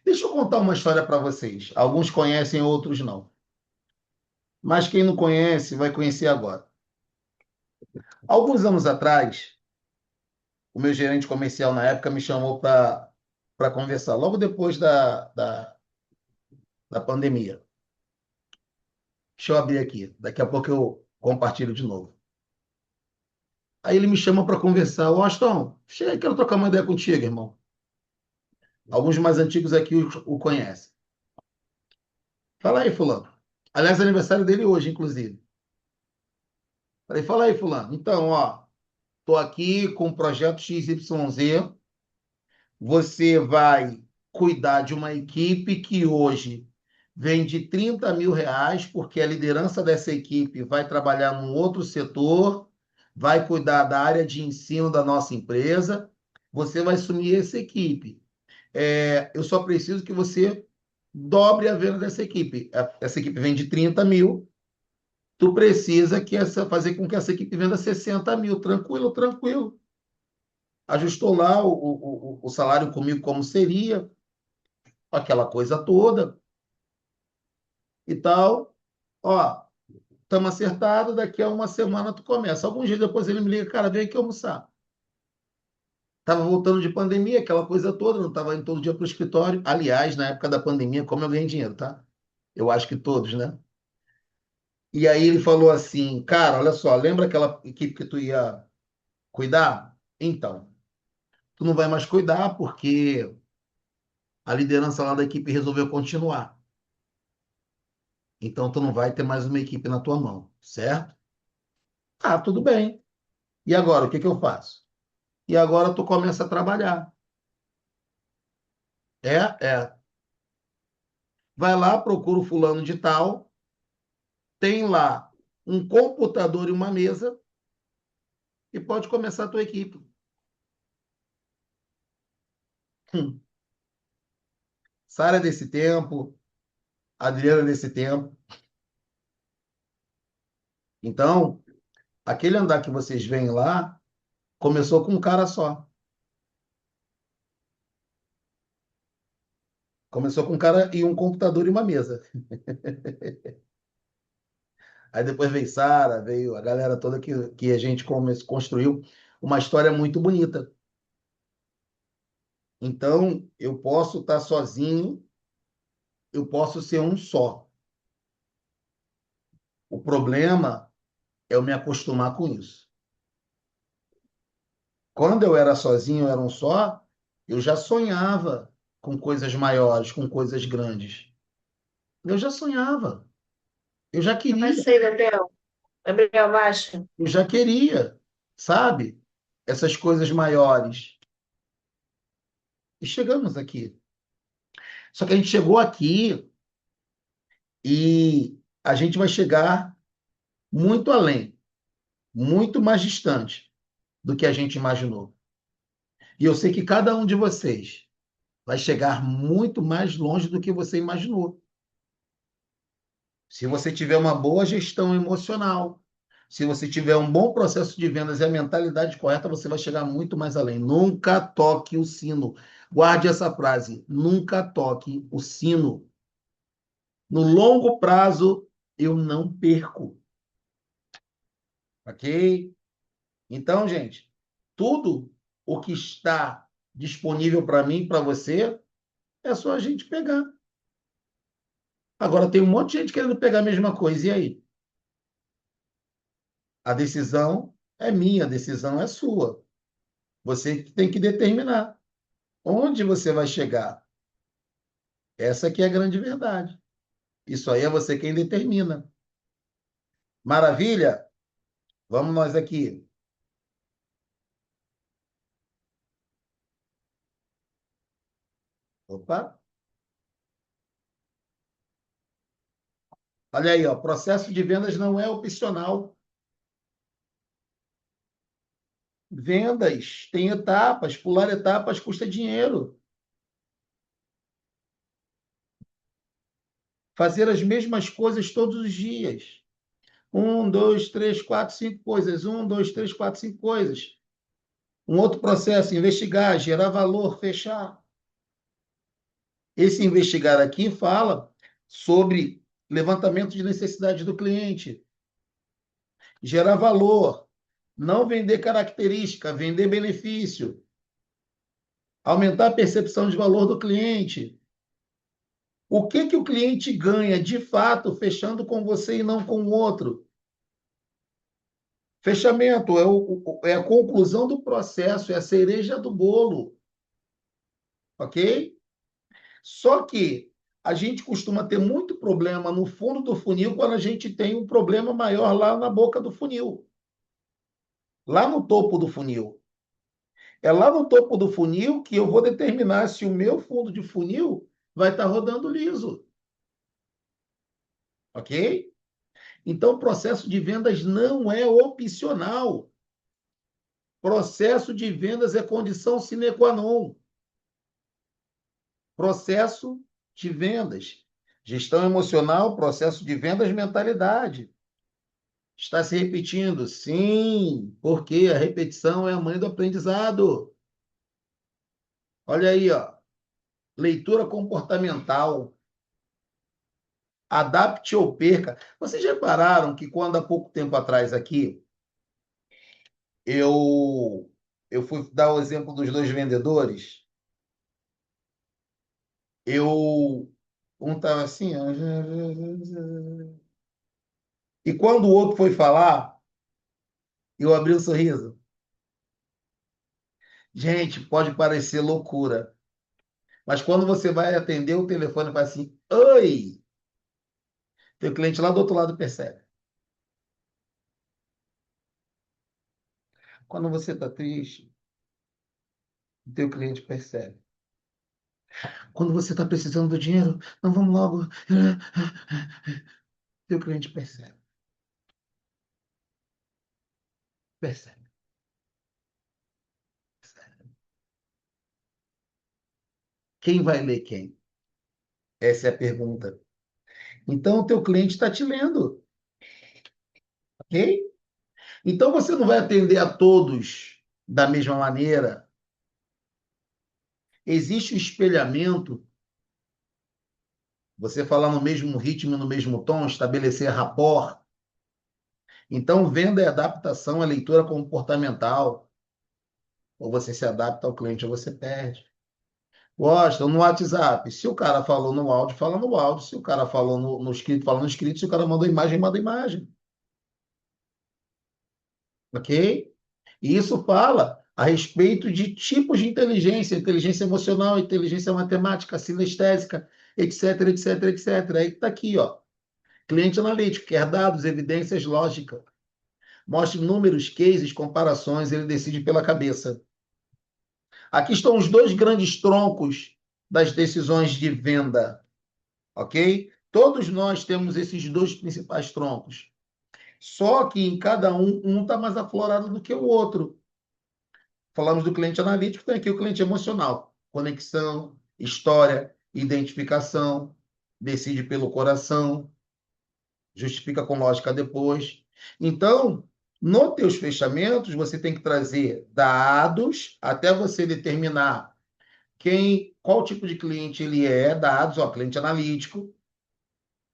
Deixa eu contar uma história para vocês. Alguns conhecem, outros não. Mas quem não conhece, vai conhecer agora. Alguns anos atrás, o meu gerente comercial na época me chamou para conversar, logo depois da pandemia. Deixa eu abrir aqui, daqui a pouco eu compartilho de novo. Aí ele me chama para conversar. Washington, chega, quero trocar uma ideia contigo, irmão. Alguns mais antigos aqui o conhecem. Fala aí, fulano. Aliás, é aniversário dele hoje, inclusive. Falei, fala aí, fulano. Então, ó, tô aqui com o projeto XYZ. Você vai cuidar de uma equipe que hoje vende R$ 30.000, porque a liderança dessa equipe vai trabalhar num outro setor, vai cuidar da área de ensino da nossa empresa. Você vai assumir essa equipe. Eu só preciso que você dobre a venda dessa equipe. Essa equipe vende 30.000. Tu precisa fazer com que essa equipe venda 60.000. Tranquilo, tranquilo. Ajustou lá o salário comigo como seria, aquela coisa toda e tal. Ó, estamos acertados, daqui a uma semana tu começa. Alguns dias depois ele me liga, cara, vem aqui almoçar. Tava voltando de pandemia, aquela coisa toda, não estava indo todo dia para o escritório. Aliás, na época da pandemia, como eu ganhei dinheiro, tá? Eu acho que todos, né? E aí ele falou assim, cara, olha só, lembra aquela equipe que tu ia cuidar? Então, tu não vai mais cuidar porque a liderança lá da equipe resolveu continuar. Então, tu não vai ter mais uma equipe na tua mão, certo? Ah, tudo bem. E agora, o que que eu faço? E agora tu começa a trabalhar. É, é. Vai lá, procura o fulano de tal, tem lá um computador e uma mesa e pode começar a tua equipe. Hum. Sara é desse tempo, Adriana é desse tempo. Então, aquele andar que vocês veem lá começou com um cara só. Começou com um cara e um computador e uma mesa. Aí depois veio Sara, veio a galera toda que a gente construiu uma história muito bonita. Então, eu posso estar sozinho, eu posso ser um só. O problema é eu me acostumar com isso. Quando eu era sozinho, eu era um só, eu já sonhava com coisas maiores, com coisas grandes. Eu já sonhava, eu já Eu queria, passei, Gabriel. Gabriel, baixa. eu já queria, sabe? Essas coisas maiores. E chegamos aqui. Só que a gente chegou aqui e a gente vai chegar muito além, muito mais distante do que a gente imaginou. E eu sei que cada um de vocês vai chegar muito mais longe do que você imaginou. Se você tiver uma boa gestão emocional, se você tiver um bom processo de vendas e a mentalidade correta, você vai chegar muito mais além. Nunca toque o sino. Guarde essa frase: nunca toque o sino. No longo prazo, eu não perco. Ok? Então, gente, tudo o que está disponível para mim, para você, é só a gente pegar. Agora, tem um monte de gente querendo pegar a mesma coisa. E aí? A decisão é minha, a decisão é sua. Você que tem que determinar onde você vai chegar. Essa aqui é a grande verdade. Isso aí é você quem determina. Maravilha? Vamos nós aqui. Opa. Olha aí, ó, processo de vendas não é opcional. Vendas tem etapas, pular etapas custa dinheiro. Fazer as mesmas coisas todos os dias. Um, dois, três, quatro, cinco coisas. Um, dois, três, quatro, cinco coisas. Um outro processo, investigar, gerar valor, fechar. Esse investigar aqui fala sobre levantamento de necessidade do cliente, gerar valor, não vender característica, vender benefício, aumentar a percepção de valor do cliente. O que que o cliente ganha de fato fechando com você e não com o outro? Fechamento é a conclusão do processo, é a cereja do bolo, ok? Só que a gente costuma ter muito problema no fundo do funil quando a gente tem um problema maior lá na boca do funil, lá no topo do funil. É lá no topo do funil que eu vou determinar se o meu fundo de funil vai estar rodando liso. Ok? Então, o processo de vendas não é opcional. Processo de vendas é condição sine qua non. Processo de vendas. Gestão emocional, processo de vendas, mentalidade. Está se repetindo? Sim, porque a repetição é a mãe do aprendizado. Olha aí, ó. Leitura comportamental. Adapte ou perca. Vocês repararam que quando há pouco tempo atrás aqui, eu, eu fui dar o exemplo dos dois vendedores, um estava assim, ó, e quando o outro foi falar, eu abri um sorriso. Gente, pode parecer loucura, mas quando você vai atender o telefone e fala assim, oi, teu cliente lá do outro lado percebe. Quando você está triste, o teu cliente percebe. Quando você está precisando do dinheiro, não vamos logo. Teu cliente percebe. Percebe. Percebe. Quem vai ler quem? Essa é a pergunta. Então, o teu cliente está te lendo, ok? Então, você não vai atender a todos da mesma maneira. Existe o espelhamento, você falar no mesmo ritmo, no mesmo tom, estabelecer rapport. Então, venda é adaptação, é leitura comportamental. Ou você se adapta ao cliente ou você perde. Gosta no WhatsApp. Se o cara falou no áudio, fala no áudio. Se o cara falou no escrito, fala no escrito. Se o cara mandou imagem, manda imagem. Ok? E isso fala a respeito de tipos de inteligência, inteligência emocional, inteligência matemática, sinestésica, etc, etc, etc. Aí está aqui, ó. Cliente analítico, quer dados, evidências, lógica. Mostre números, cases, comparações, ele decide pela cabeça. Aqui estão os dois grandes troncos das decisões de venda, ok? Todos nós temos esses dois principais troncos. Só que em cada um está mais aflorado do que o outro. Falamos do cliente analítico, tem aqui o cliente emocional. Conexão, história, identificação, decide pelo coração, justifica com lógica depois. Então, nos teus fechamentos, você tem que trazer dados até você determinar qual tipo de cliente ele é, dados, ó, cliente analítico,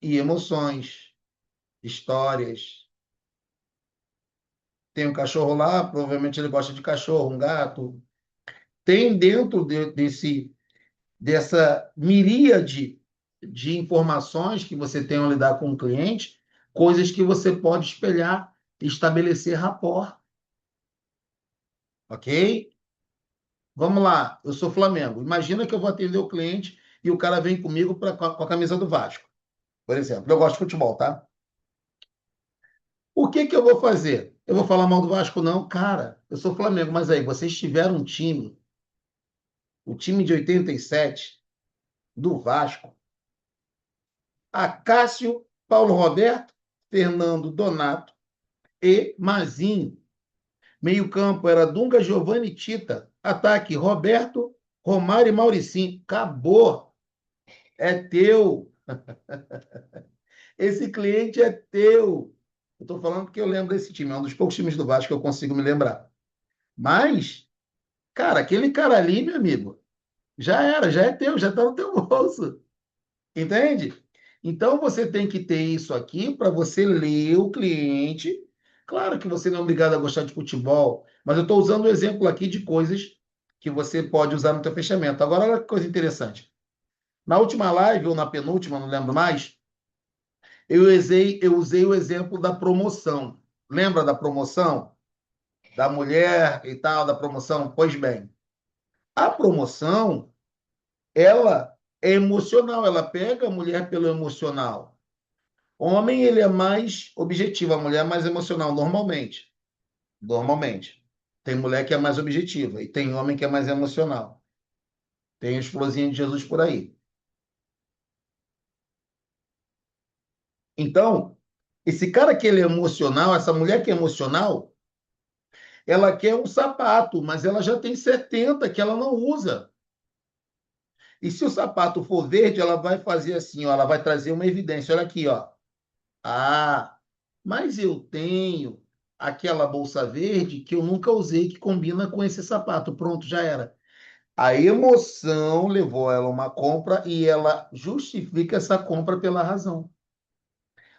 e emoções, histórias. Tem um cachorro lá, provavelmente ele gosta de cachorro, um gato. Tem dentro dessa miríade de informações que você tem ao lidar com o cliente, coisas que você pode espelhar e estabelecer rapport. Ok? Vamos lá, eu sou Flamengo. Imagina que eu vou atender o cliente e o cara vem comigo com a camisa do Vasco, por exemplo. Eu gosto de futebol, tá? O que que eu vou fazer? Eu vou falar mal do Vasco? Não, cara, eu sou Flamengo, mas aí, vocês tiveram um time, o time de 87 do Vasco, Acácio, Paulo Roberto, Fernando Donato e Mazinho. Meio-campo era Dunga, Giovanni e Tita. Ataque: Roberto, Romário e Mauricinho. Acabou. É teu. Esse cliente é teu. Eu estou falando porque eu lembro desse time. É um dos poucos times do Vasco que eu consigo me lembrar. Mas, cara, aquele cara ali, meu amigo, já era, já é teu, já está no teu bolso. Entende? Então você tem que ter isso aqui para você ler o cliente. Claro que você não é obrigado a gostar de futebol, mas eu estou usando o exemplo aqui de coisas que você pode usar no teu fechamento. Agora, olha que coisa interessante. Na última live, ou na penúltima, não lembro mais, eu usei o exemplo da promoção. Lembra da promoção? Da mulher e tal, da promoção? Pois bem, a promoção, ela é emocional, ela pega a mulher pelo emocional. Homem, ele é mais objetivo, a mulher é mais emocional, normalmente. Normalmente. Tem mulher que é mais objetiva e tem homem que é mais emocional. Tem os florzinhos de Jesus por aí. Então, esse cara que ele é emocional, essa mulher que é emocional, ela quer um sapato, mas ela já tem 70 que ela não usa. E se o sapato for verde, ela vai fazer assim, ó, ela vai trazer uma evidência. Olha aqui, ó. Ah, mas eu tenho aquela bolsa verde que eu nunca usei, que combina com esse sapato. Pronto, já era. A emoção levou ela a uma compra e ela justifica essa compra pela razão.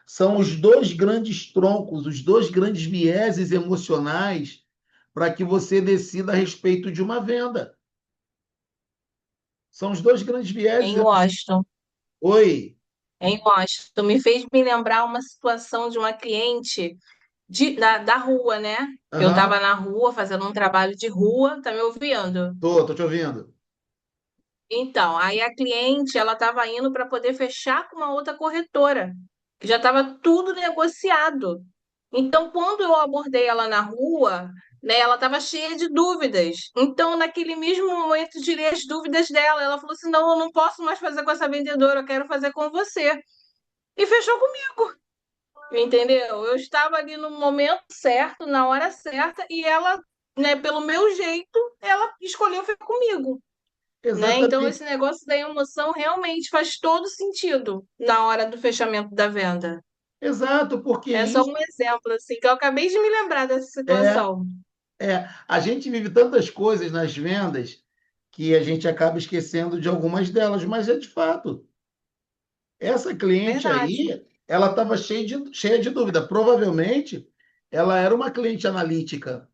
São os dois grandes troncos, os dois grandes vieses emocionais para que você decida a respeito de uma venda. São os dois grandes vieses. Em Washington, Oi. em Washington, me fez me lembrar uma situação de uma cliente da rua, né? Eu estava Aham. na rua fazendo um trabalho de rua, tá me ouvindo? Tô te ouvindo. Então, aí a cliente, ela estava indo para poder fechar com uma outra corretora, que já estava tudo negociado. Então, quando eu abordei ela na rua, né, ela estava cheia de dúvidas. Então, naquele mesmo momento, eu tirei as dúvidas dela. Ela falou assim: não, eu não posso mais fazer com essa vendedora, eu quero fazer com você. E fechou comigo, entendeu? Eu estava ali no momento certo, na hora certa, e ela, né, pelo meu jeito, ela escolheu ficar comigo, né? Então, esse Exatamente. negócio da emoção realmente faz todo sentido na hora do fechamento da venda. Exato, porque É só isso um exemplo, assim, que eu acabei de me lembrar dessa é, situação. a gente vive tantas coisas nas vendas que a gente acaba esquecendo de algumas delas, mas é de fato. Essa cliente Verdade, aí, ela estava cheia de dúvida. Provavelmente, ela era uma cliente analítica.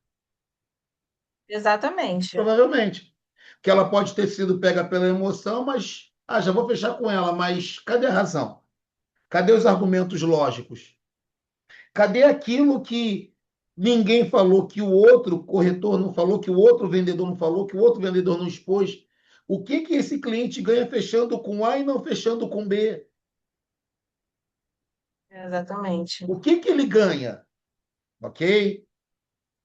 exatamente. Provavelmente. Que ela pode ter sido pega pela emoção, mas já vou fechar com ela, mas cadê a razão? Cadê os argumentos lógicos? Cadê aquilo que ninguém falou, que o outro corretor não falou, que o outro vendedor não falou, que o outro vendedor não expôs? O que que esse cliente ganha fechando com A e não fechando com B? Exatamente. O que que ele ganha? Ok?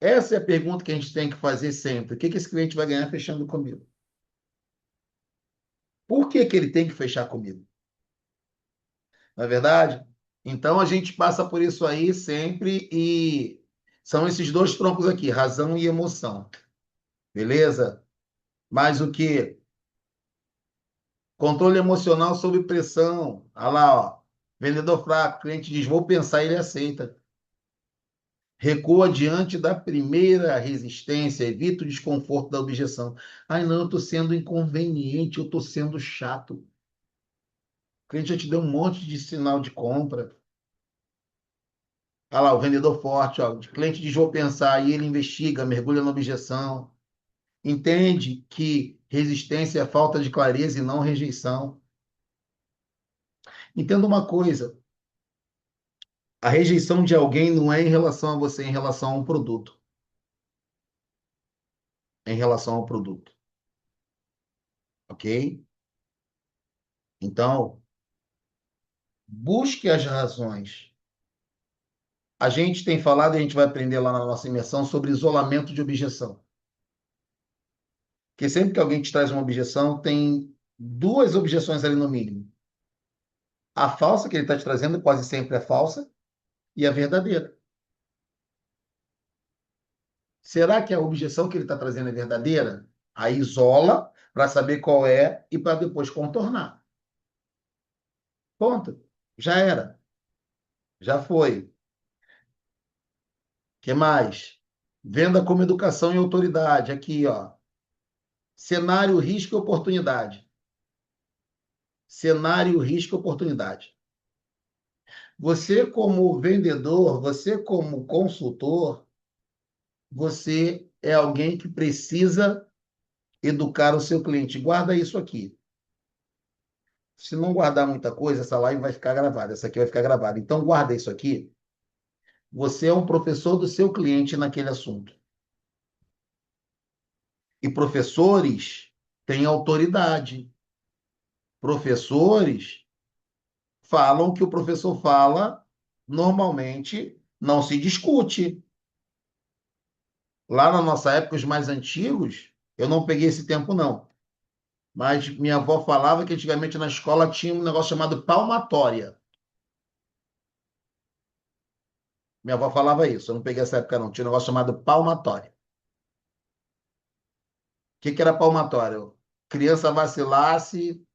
Essa é a pergunta que a gente tem que fazer sempre. O que que esse cliente vai ganhar fechando comigo? Por que que ele tem que fechar comigo? Não é verdade? Então a gente passa por isso aí sempre e são esses dois troncos aqui, razão e emoção. Beleza? Mas o que? Controle emocional sob pressão. Olha lá, ó. Vendedor fraco, cliente diz, vou pensar, ele aceita. Recua diante da primeira resistência, evita o desconforto da objeção. Ai, não, eu estou sendo inconveniente, eu estou sendo chato. O cliente já te deu um monte de sinal de compra. Olha lá, o vendedor forte, ó. O cliente diz, vou pensar, e ele investiga, mergulha na objeção. Entende que resistência é falta de clareza e não rejeição. Entenda uma coisa, a rejeição de alguém não é em relação a você, é em relação a um produto. É em relação ao produto, ok? Então, busque as razões. A gente tem falado, e a gente vai aprender lá na nossa imersão, sobre isolamento de objeção. Porque sempre que alguém te traz uma objeção, tem duas objeções ali no mínimo. A falsa que ele está te trazendo quase sempre é falsa e a verdadeira. Será que a objeção que ele está trazendo é verdadeira? Aí isola para saber qual é e para depois contornar. Ponto. Já era. Já foi. O que mais? Venda como educação e autoridade. Aqui, ó. Cenário, risco e oportunidade. Cenário, risco e oportunidade. Você, como vendedor, você, como consultor, você é alguém que precisa educar o seu cliente. Guarda isso aqui. Se não guardar muita coisa, essa live vai ficar gravada. Essa aqui vai ficar gravada. Então, guarda isso aqui. Você é um professor do seu cliente naquele assunto. E professores têm autoridade. Professores falam o que o professor fala, normalmente não se discute. Lá na nossa época, os mais antigos, eu não peguei esse tempo, não. Mas minha avó falava que antigamente na escola tinha um negócio chamado palmatória. Minha avó falava isso, eu não peguei essa época, não. Tinha um negócio chamado palmatória. O que que era palmatória? Criança vacilasse,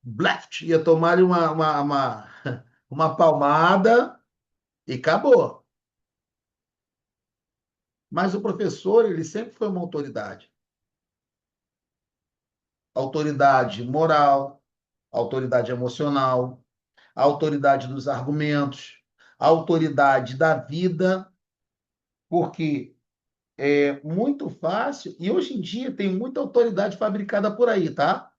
bleft, ia tomar uma palmada e acabou. Mas o professor, ele sempre foi uma autoridade. Autoridade moral, autoridade emocional, autoridade dos argumentos, autoridade da vida, porque é muito fácil, e hoje em dia tem muita autoridade fabricada por aí, tá?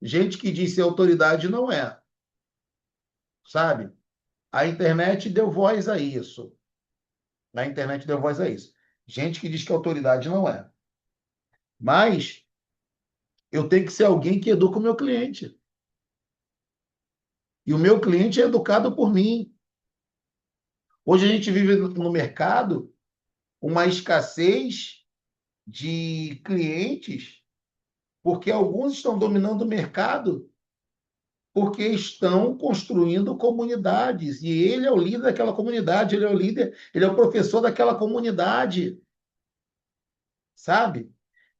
Gente que diz ser autoridade não é, sabe? A internet deu voz a isso. A internet deu voz a isso. Gente que diz que autoridade não é. Mas eu tenho que ser alguém que educa o meu cliente. E o meu cliente é educado por mim. Hoje a gente vive no mercado uma escassez de clientes, porque alguns estão dominando o mercado porque estão construindo comunidades. E ele é o líder daquela comunidade, ele é o líder, ele é o professor daquela comunidade, sabe?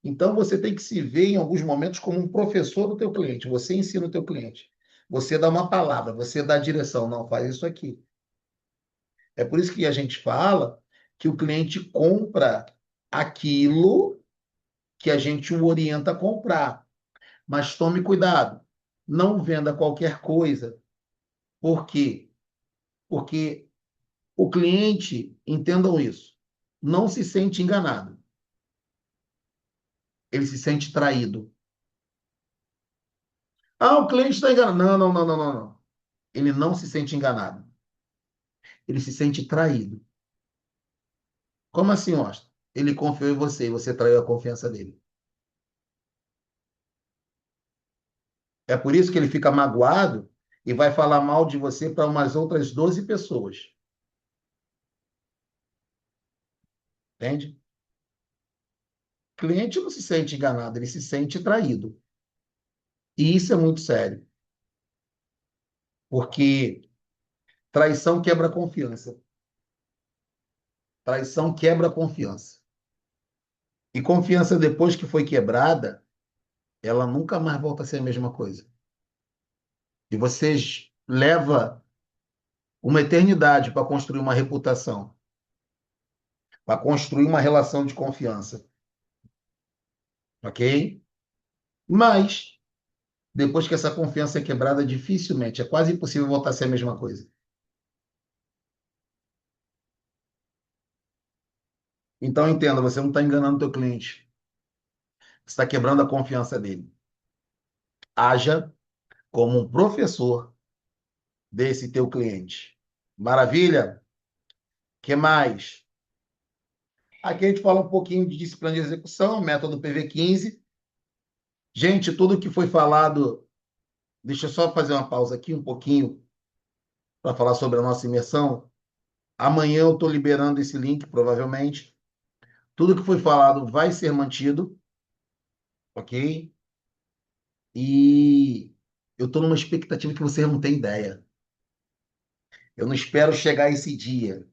Então você tem que se ver em alguns momentos como um professor do teu cliente. Você ensina o teu cliente. Você dá uma palavra, você dá a direção. Não, faz isso aqui. É por isso que a gente fala que o cliente compra aquilo que a gente o orienta a comprar. Mas tome cuidado. Não venda qualquer coisa. Por quê? Porque o cliente, entendam isso, não se sente enganado. Ele se sente traído. Ah, o cliente está enganado. Não, não, não, não, não, não. Ele não se sente enganado. Ele se sente traído. Como assim, Austin? Ele confiou em você e você traiu a confiança dele. É por isso que ele fica magoado e vai falar mal de você para umas outras 12 pessoas. Entende? O cliente não se sente enganado, ele se sente traído. E isso é muito sério, porque traição quebra confiança. Traição quebra confiança. E confiança, depois que foi quebrada, ela nunca mais volta a ser a mesma coisa. E você leva uma eternidade para construir uma reputação, para construir uma relação de confiança. Ok? Mas, depois que essa confiança é quebrada, dificilmente, é quase impossível voltar a ser a mesma coisa. Então, entenda, você não está enganando o teu cliente. Você está quebrando a confiança dele. Haja como um professor desse teu cliente. Maravilha? Que mais? Aqui a gente fala um pouquinho de disciplina de execução, método PV15. Gente, tudo que foi falado, deixa eu só fazer uma pausa aqui um pouquinho para falar sobre a nossa imersão. Amanhã eu estou liberando esse link, provavelmente. Tudo que foi falado vai ser mantido, ok? E eu estou numa expectativa que vocês não têm ideia. Eu não espero chegar esse dia.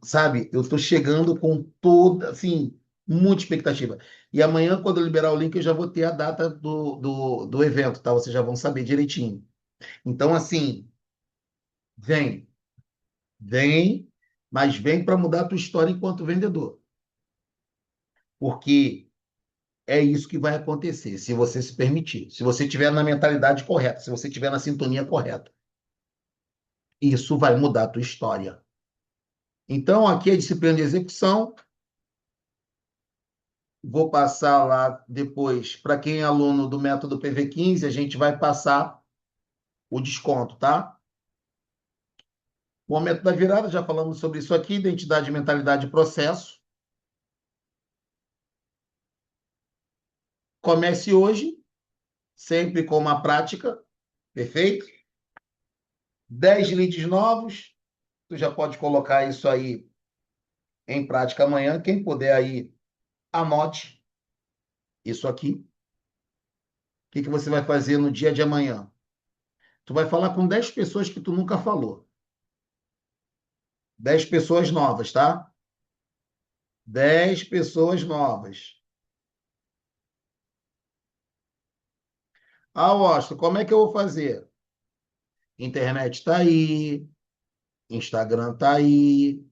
Sabe, eu estou chegando com toda, assim, muita expectativa. E amanhã, quando eu liberar o link, eu já vou ter a data do evento, tá? Vocês já vão saber direitinho. Então, assim, vem, vem, mas vem para mudar a tua história enquanto vendedor. Porque é isso que vai acontecer, se você se permitir. Se você estiver na mentalidade correta, se você estiver na sintonia correta. Isso vai mudar a tua história. Então, aqui é a disciplina de execução. Vou passar lá depois, para quem é aluno do método PV15, a gente vai passar o desconto, tá? Momento da virada, já falamos sobre isso aqui, identidade, mentalidade e processo. Comece hoje, sempre com uma prática, perfeito? 10 leads novos, tu já pode colocar isso aí em prática amanhã. Quem puder aí, anote isso aqui. O que que você vai fazer no dia de amanhã? Tu vai falar com 10 pessoas que tu nunca falou. 10 pessoas novas, tá? 10 pessoas novas. Ah, Washington, como é que eu vou fazer? Internet está aí, Instagram está aí,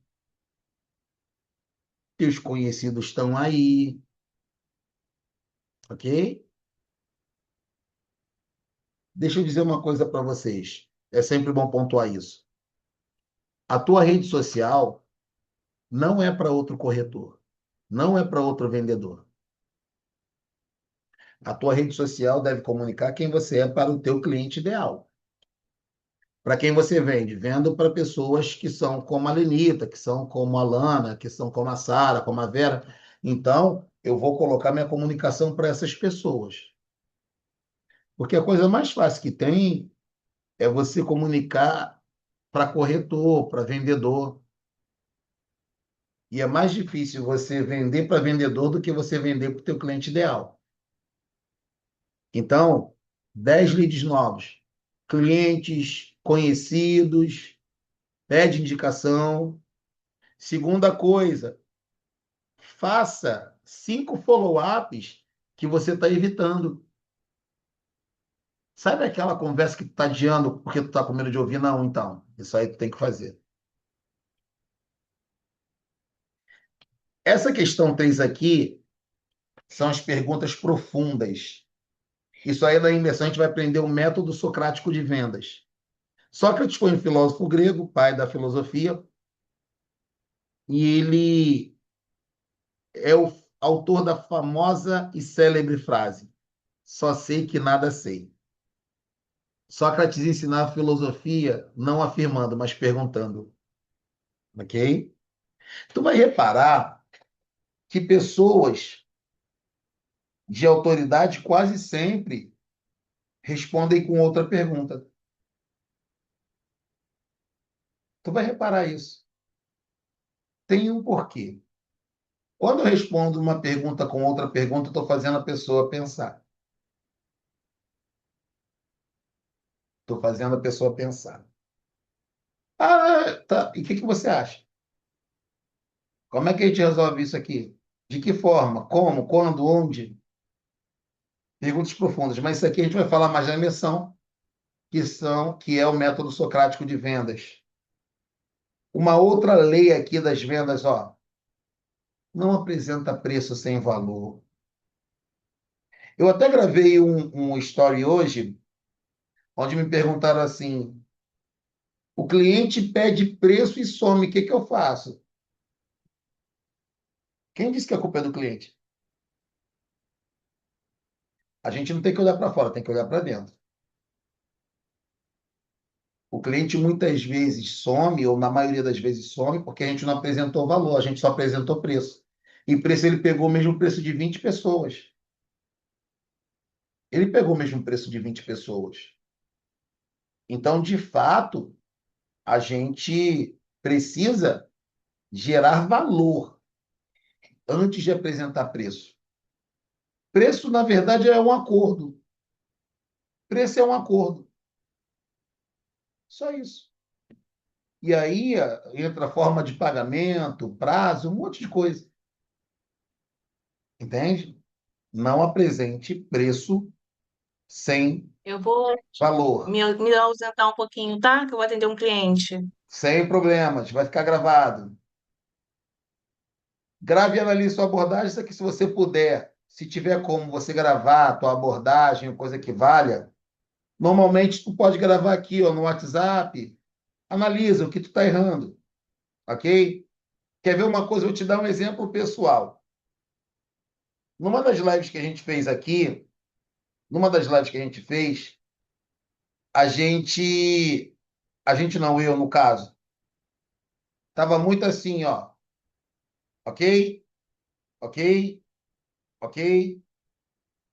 teus conhecidos estão aí, ok? Deixa eu dizer uma coisa para vocês. É sempre bom pontuar isso. A tua rede social não é para outro corretor, não é para outro vendedor. A tua rede social deve comunicar quem você é para o teu cliente ideal. Para quem você vende? Vendo para pessoas que são como a Lenita, que são como a Lana, que são como a Sara, como a Vera. Então, eu vou colocar minha comunicação para essas pessoas. Porque a coisa mais fácil que tem é você comunicar para corretor, para vendedor. E é mais difícil você vender para vendedor do que você vender para o teu cliente ideal. Então, 10 leads novos, clientes conhecidos, pede indicação. Segunda coisa, faça 5 follow-ups que você está evitando. Sabe aquela conversa que tu está adiando porque tu está com medo de ouvir? Não, então. Isso aí tu tem que fazer. Essa questão 3 aqui são as perguntas profundas. Isso aí na imersão a gente vai aprender o método socrático de vendas. Sócrates foi um filósofo grego, pai da filosofia, e ele é o autor da famosa e célebre frase: só sei que nada sei. Sócrates ensinava filosofia não afirmando, mas perguntando. Ok? Tu vai reparar que pessoas de autoridade quase sempre respondem com outra pergunta. Tu vai reparar isso. Tem um porquê. Quando eu respondo uma pergunta com outra pergunta, eu estou fazendo a pessoa pensar. Estou fazendo a pessoa pensar. Ah, tá. E o que que você acha? Como é que a gente resolve isso aqui? De que forma? Como? Quando? Onde? Perguntas profundas. Mas isso aqui a gente vai falar mais na imersão, que é o método socrático de vendas. Uma outra lei aqui das vendas, ó, não apresenta preço sem valor. Eu até gravei um story hoje, onde me perguntaram assim: o cliente pede preço e some, o que que eu faço? Quem disse que a culpa é do cliente? A gente não tem que olhar para fora, tem que olhar para dentro. O cliente muitas vezes some, ou na maioria das vezes some, porque a gente não apresentou valor, a gente só apresentou preço. E preço ele pegou o mesmo preço de 20 pessoas. Ele pegou o mesmo preço de 20 pessoas. Então, de fato, a gente precisa gerar valor antes de apresentar preço. Preço, na verdade, é um acordo. Preço é um acordo. Só isso. E aí entra a forma de pagamento, prazo, um monte de coisa. Entende? Não apresente preço sem Eu vou valor. me ausentar um pouquinho, tá? Que eu vou atender um cliente. Sem problemas. Vai ficar gravado. Grave e analise sua abordagem. Isso aqui, se você puder, se tiver como você gravar a tua abordagem, coisa que valha, normalmente tu pode gravar aqui, ó, no WhatsApp. Analisa o que tu está errando, ok? Quer ver uma coisa? Eu vou te dar um exemplo pessoal. Numa das lives que a gente fez aqui, numa das lives que a gente fez, a gente, a gente não, eu no caso, tava muito assim, ó, ok, ok, ok,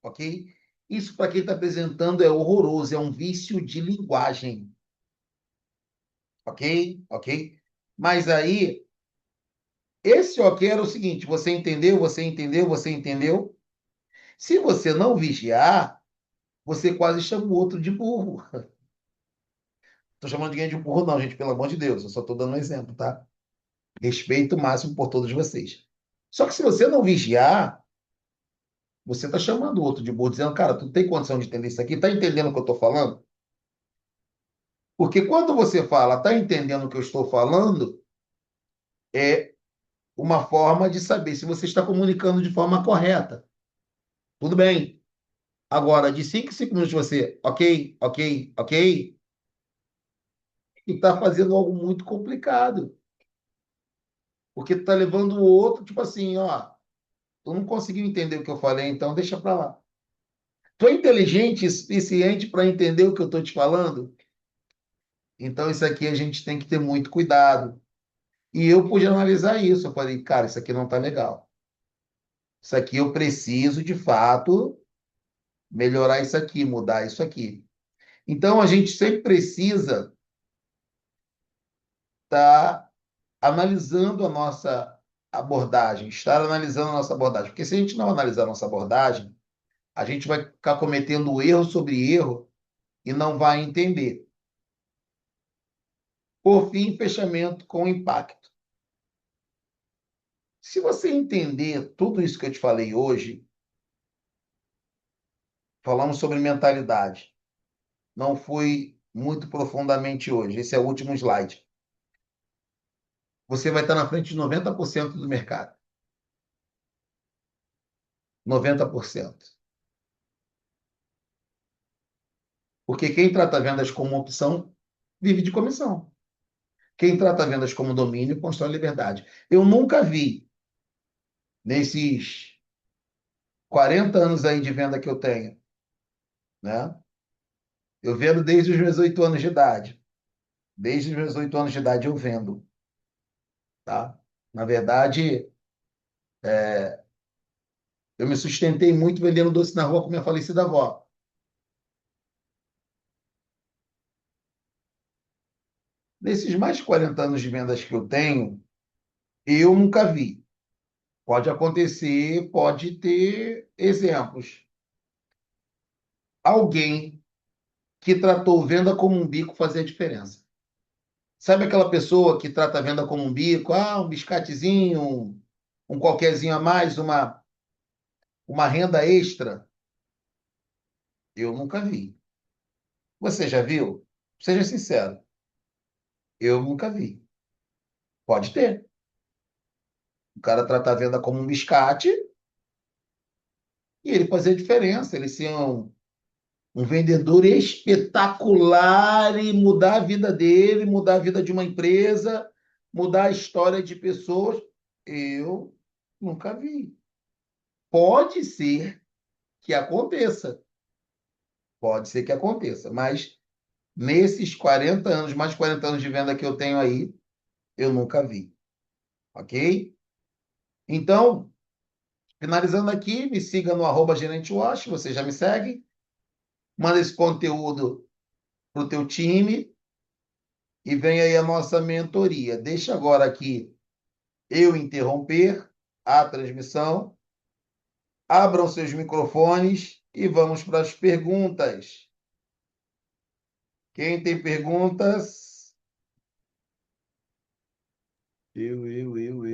ok. Isso para quem está apresentando é horroroso, é um vício de linguagem, ok, ok. Mas aí Esse ok era o seguinte: você entendeu, você entendeu, você entendeu. Se você não vigiar, você quase chama o outro de burro. Estou chamando ninguém de burro, não, gente, pelo amor de Deus. Eu só estou dando um exemplo, tá? Respeito máximo por todos vocês. Só que se você não vigiar, você está chamando o outro de burro, dizendo, cara, tu tem condição de entender isso aqui? Tá entendendo o que eu estou falando? Porque quando você fala, tá entendendo o que eu estou falando, é uma forma de saber se você está comunicando de forma correta. Tudo bem. Agora, de 5 em 5 minutos você, ok, ok, ok, tu está fazendo algo muito complicado. Porque tu está levando o outro, tipo assim, ó, tu não conseguiu entender o que eu falei, então deixa para lá. Tu é inteligente o suficiente para entender o que eu estou te falando? Então, isso aqui a gente tem que ter muito cuidado. E eu pude analisar isso. Eu falei, cara, isso aqui não está legal. Isso aqui eu preciso, de fato, melhorar isso aqui, mudar isso aqui. Então, a gente sempre precisa estar analisando a nossa abordagem, estar analisando a nossa abordagem. Porque se a gente não analisar a nossa abordagem, a gente vai ficar cometendo erro sobre erro e não vai entender. Por fim, fechamento com impacto. Se você entender tudo isso que eu te falei hoje, falamos sobre mentalidade. Não fui muito profundamente hoje. Esse é o último slide. Você vai estar na frente de 90% do mercado. 90%. Porque quem trata vendas como opção vive de comissão. Quem trata vendas como domínio constrói liberdade. Eu nunca vi, nesses 40 anos aí de venda que eu tenho, né? Eu vendo desde os meus 8 anos de idade. Desde os meus 8 anos de idade eu vendo, tá? Na verdade, eu me sustentei muito vendendo doce na rua com minha falecida avó. Nesses mais de 40 anos de vendas que eu tenho, eu nunca vi. Pode acontecer, pode ter exemplos. Alguém que tratou venda como um bico fazia diferença. Sabe aquela pessoa que trata a venda como um bico? Ah, um biscatezinho, um qualquerzinho a mais, uma renda extra? Eu nunca vi. Você já viu? Seja sincero. Eu nunca vi. Pode ter. O cara trata a venda como um biscate e ele fazia diferença. Ele ser um vendedor espetacular e mudar a vida dele, mudar a vida de uma empresa, mudar a história de pessoas. Eu nunca vi. Pode ser que aconteça. Pode ser que aconteça. Mas nesses 40 anos, mais de 40 anos de venda que eu tenho aí, eu nunca vi. Ok? Então, finalizando aqui, me siga no @GerenteWatch, você já me segue. Manda esse conteúdo para o teu time e vem aí a nossa mentoria. Deixa agora aqui eu interromper a transmissão. Abram seus microfones e vamos para as perguntas. Quem tem perguntas? Eu.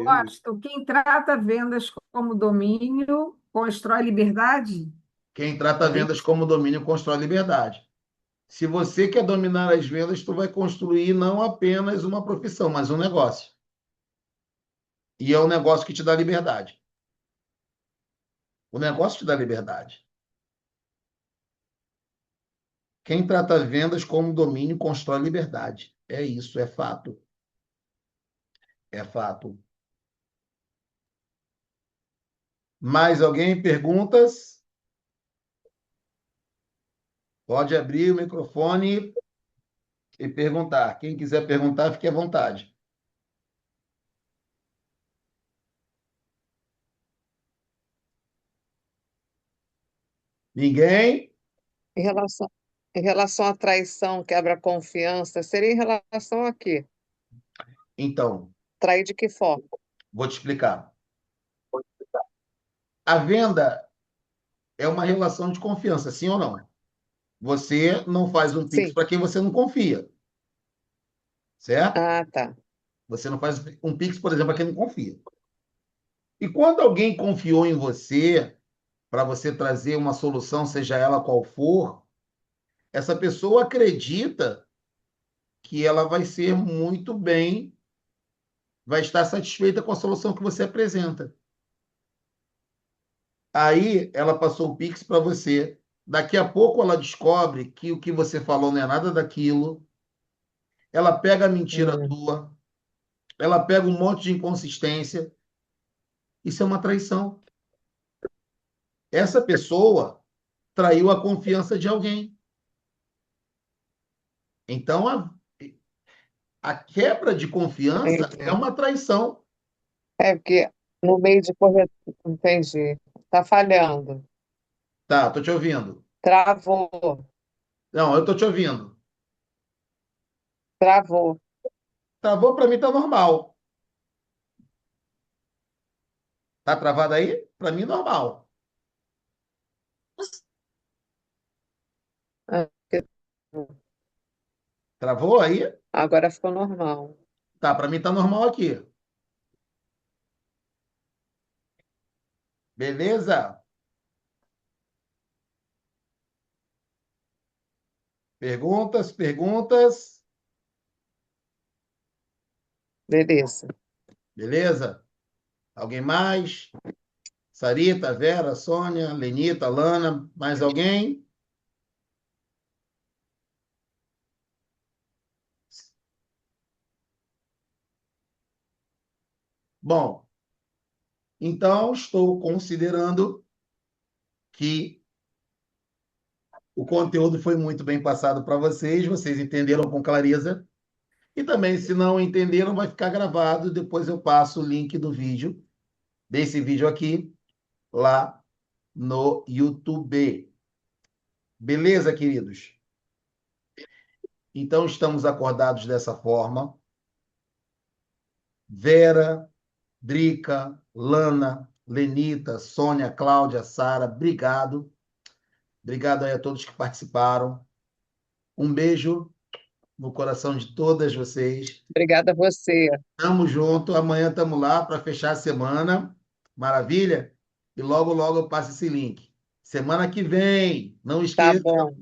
Gosto. Quem trata vendas como domínio constrói liberdade? Quem trata É vendas isso? como domínio constrói liberdade. Se você quer dominar as vendas, tu vai construir não apenas uma profissão, mas um negócio. E é um negócio que te dá liberdade. O negócio te dá liberdade. Quem trata vendas como domínio constrói liberdade. É isso, é fato. É fato. Mais alguém? Perguntas? Pode abrir o microfone e perguntar. Quem quiser perguntar, fique à vontade. Ninguém? Em relação, em relação à traição, quebra a confiança, seria em relação a quê? Então, Trair de que forma? Vou te explicar. A venda é uma relação de confiança, sim ou não? Você não faz um Pix Sim. para quem você não confia, certo? Ah, tá. Você não faz um Pix, por exemplo, para quem não confia. E quando alguém confiou em você para você trazer uma solução, seja ela qual for, essa pessoa acredita que ela vai ser muito bem, vai estar satisfeita com a solução que você apresenta. Aí ela passou o Pix para você. Daqui a pouco ela descobre que o que você falou não é nada daquilo. Ela pega a mentira Hum, tua, ela pega um monte de inconsistência. Isso é uma traição. Essa pessoa traiu a confiança de alguém. Então a quebra de confiança é entendi. uma traição. É porque no meio de corretor, entendi. Tá falhando. Tá, tô te ouvindo. Travou, Não, eu tô te ouvindo. travou. Tá bom, para mim tá normal. Tá travado aí? Para mim normal. Ah, Travou aí? agora ficou normal. Tá, para mim tá normal aqui. Beleza? Perguntas, perguntas. Beleza. Beleza? Alguém mais? Sarita, Vera, Sônia, Lenita, Lana, mais alguém? Bom, então estou considerando que o conteúdo foi muito bem passado para vocês, vocês entenderam com clareza. E também, se não entenderam, vai ficar gravado. Depois eu passo o link do vídeo, desse vídeo aqui, lá no YouTube. Beleza, queridos? Então, estamos acordados dessa forma. Vera, Drica, Lana, Lenita, Sônia, Cláudia, Sara, obrigado. Obrigado aí a todos que participaram. Um beijo no coração de todas vocês. Obrigada a você. Tamo junto. Amanhã estamos lá para fechar a semana. Maravilha? E logo, logo eu passo esse link. Semana que vem, não Tá esqueça, bom.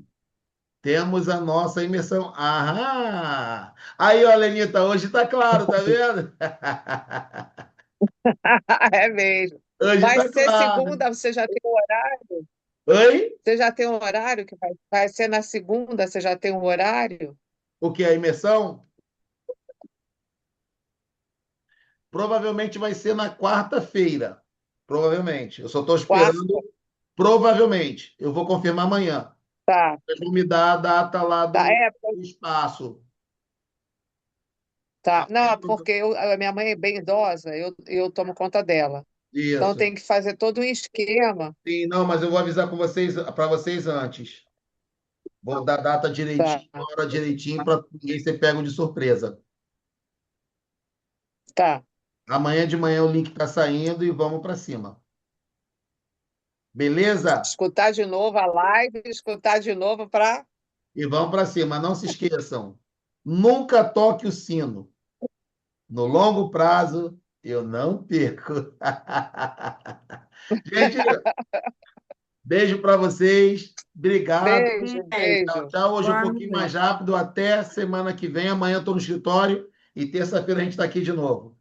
temos a nossa imersão. Aham! Aí, ó, Lenita, hoje tá claro, tá vendo? É mesmo. Hoje Vai tá ser claro. segunda, você já tem um horário? Oi? Você já tem um horário que vai ser na segunda, você já tem um horário? O que é a imersão? Provavelmente vai ser na quarta-feira. Provavelmente. Eu só estou Quarta? esperando. Provavelmente. Eu vou confirmar amanhã. Tá, Eles vão me dar a data lá tá. do espaço. Tá. Não, é porque a minha mãe é bem idosa, eu tomo conta dela. Então Isso. tem que fazer todo um esquema. Sim, não, mas eu vou avisar com vocês, para vocês antes. Vou dar data Tá, direitinho, hora direitinho, para ninguém ser pego de surpresa. tá. Amanhã de manhã o link está saindo e vamos para cima. Beleza? Escutar de novo a live, escutar de novo para. E vamos para cima. Não se esqueçam. Nunca toque o sino. No longo prazo, eu não perco. Gente, beijo para vocês. Obrigado. Beijo, Tchau, beijo. tchau. Hoje um Boa pouquinho mais noite. rápido. Até semana que vem. Amanhã estou no escritório e terça-feira a gente está aqui de novo.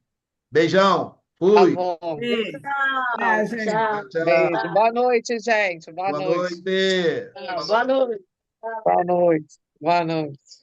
Beijão. Tá Fui. bom. Beijo. Tchau, É, gente. Tchau, tchau. tchau. Beijo. Boa noite, gente. Boa Boa noite. noite. Boa noite. Boa noite. Boa noite.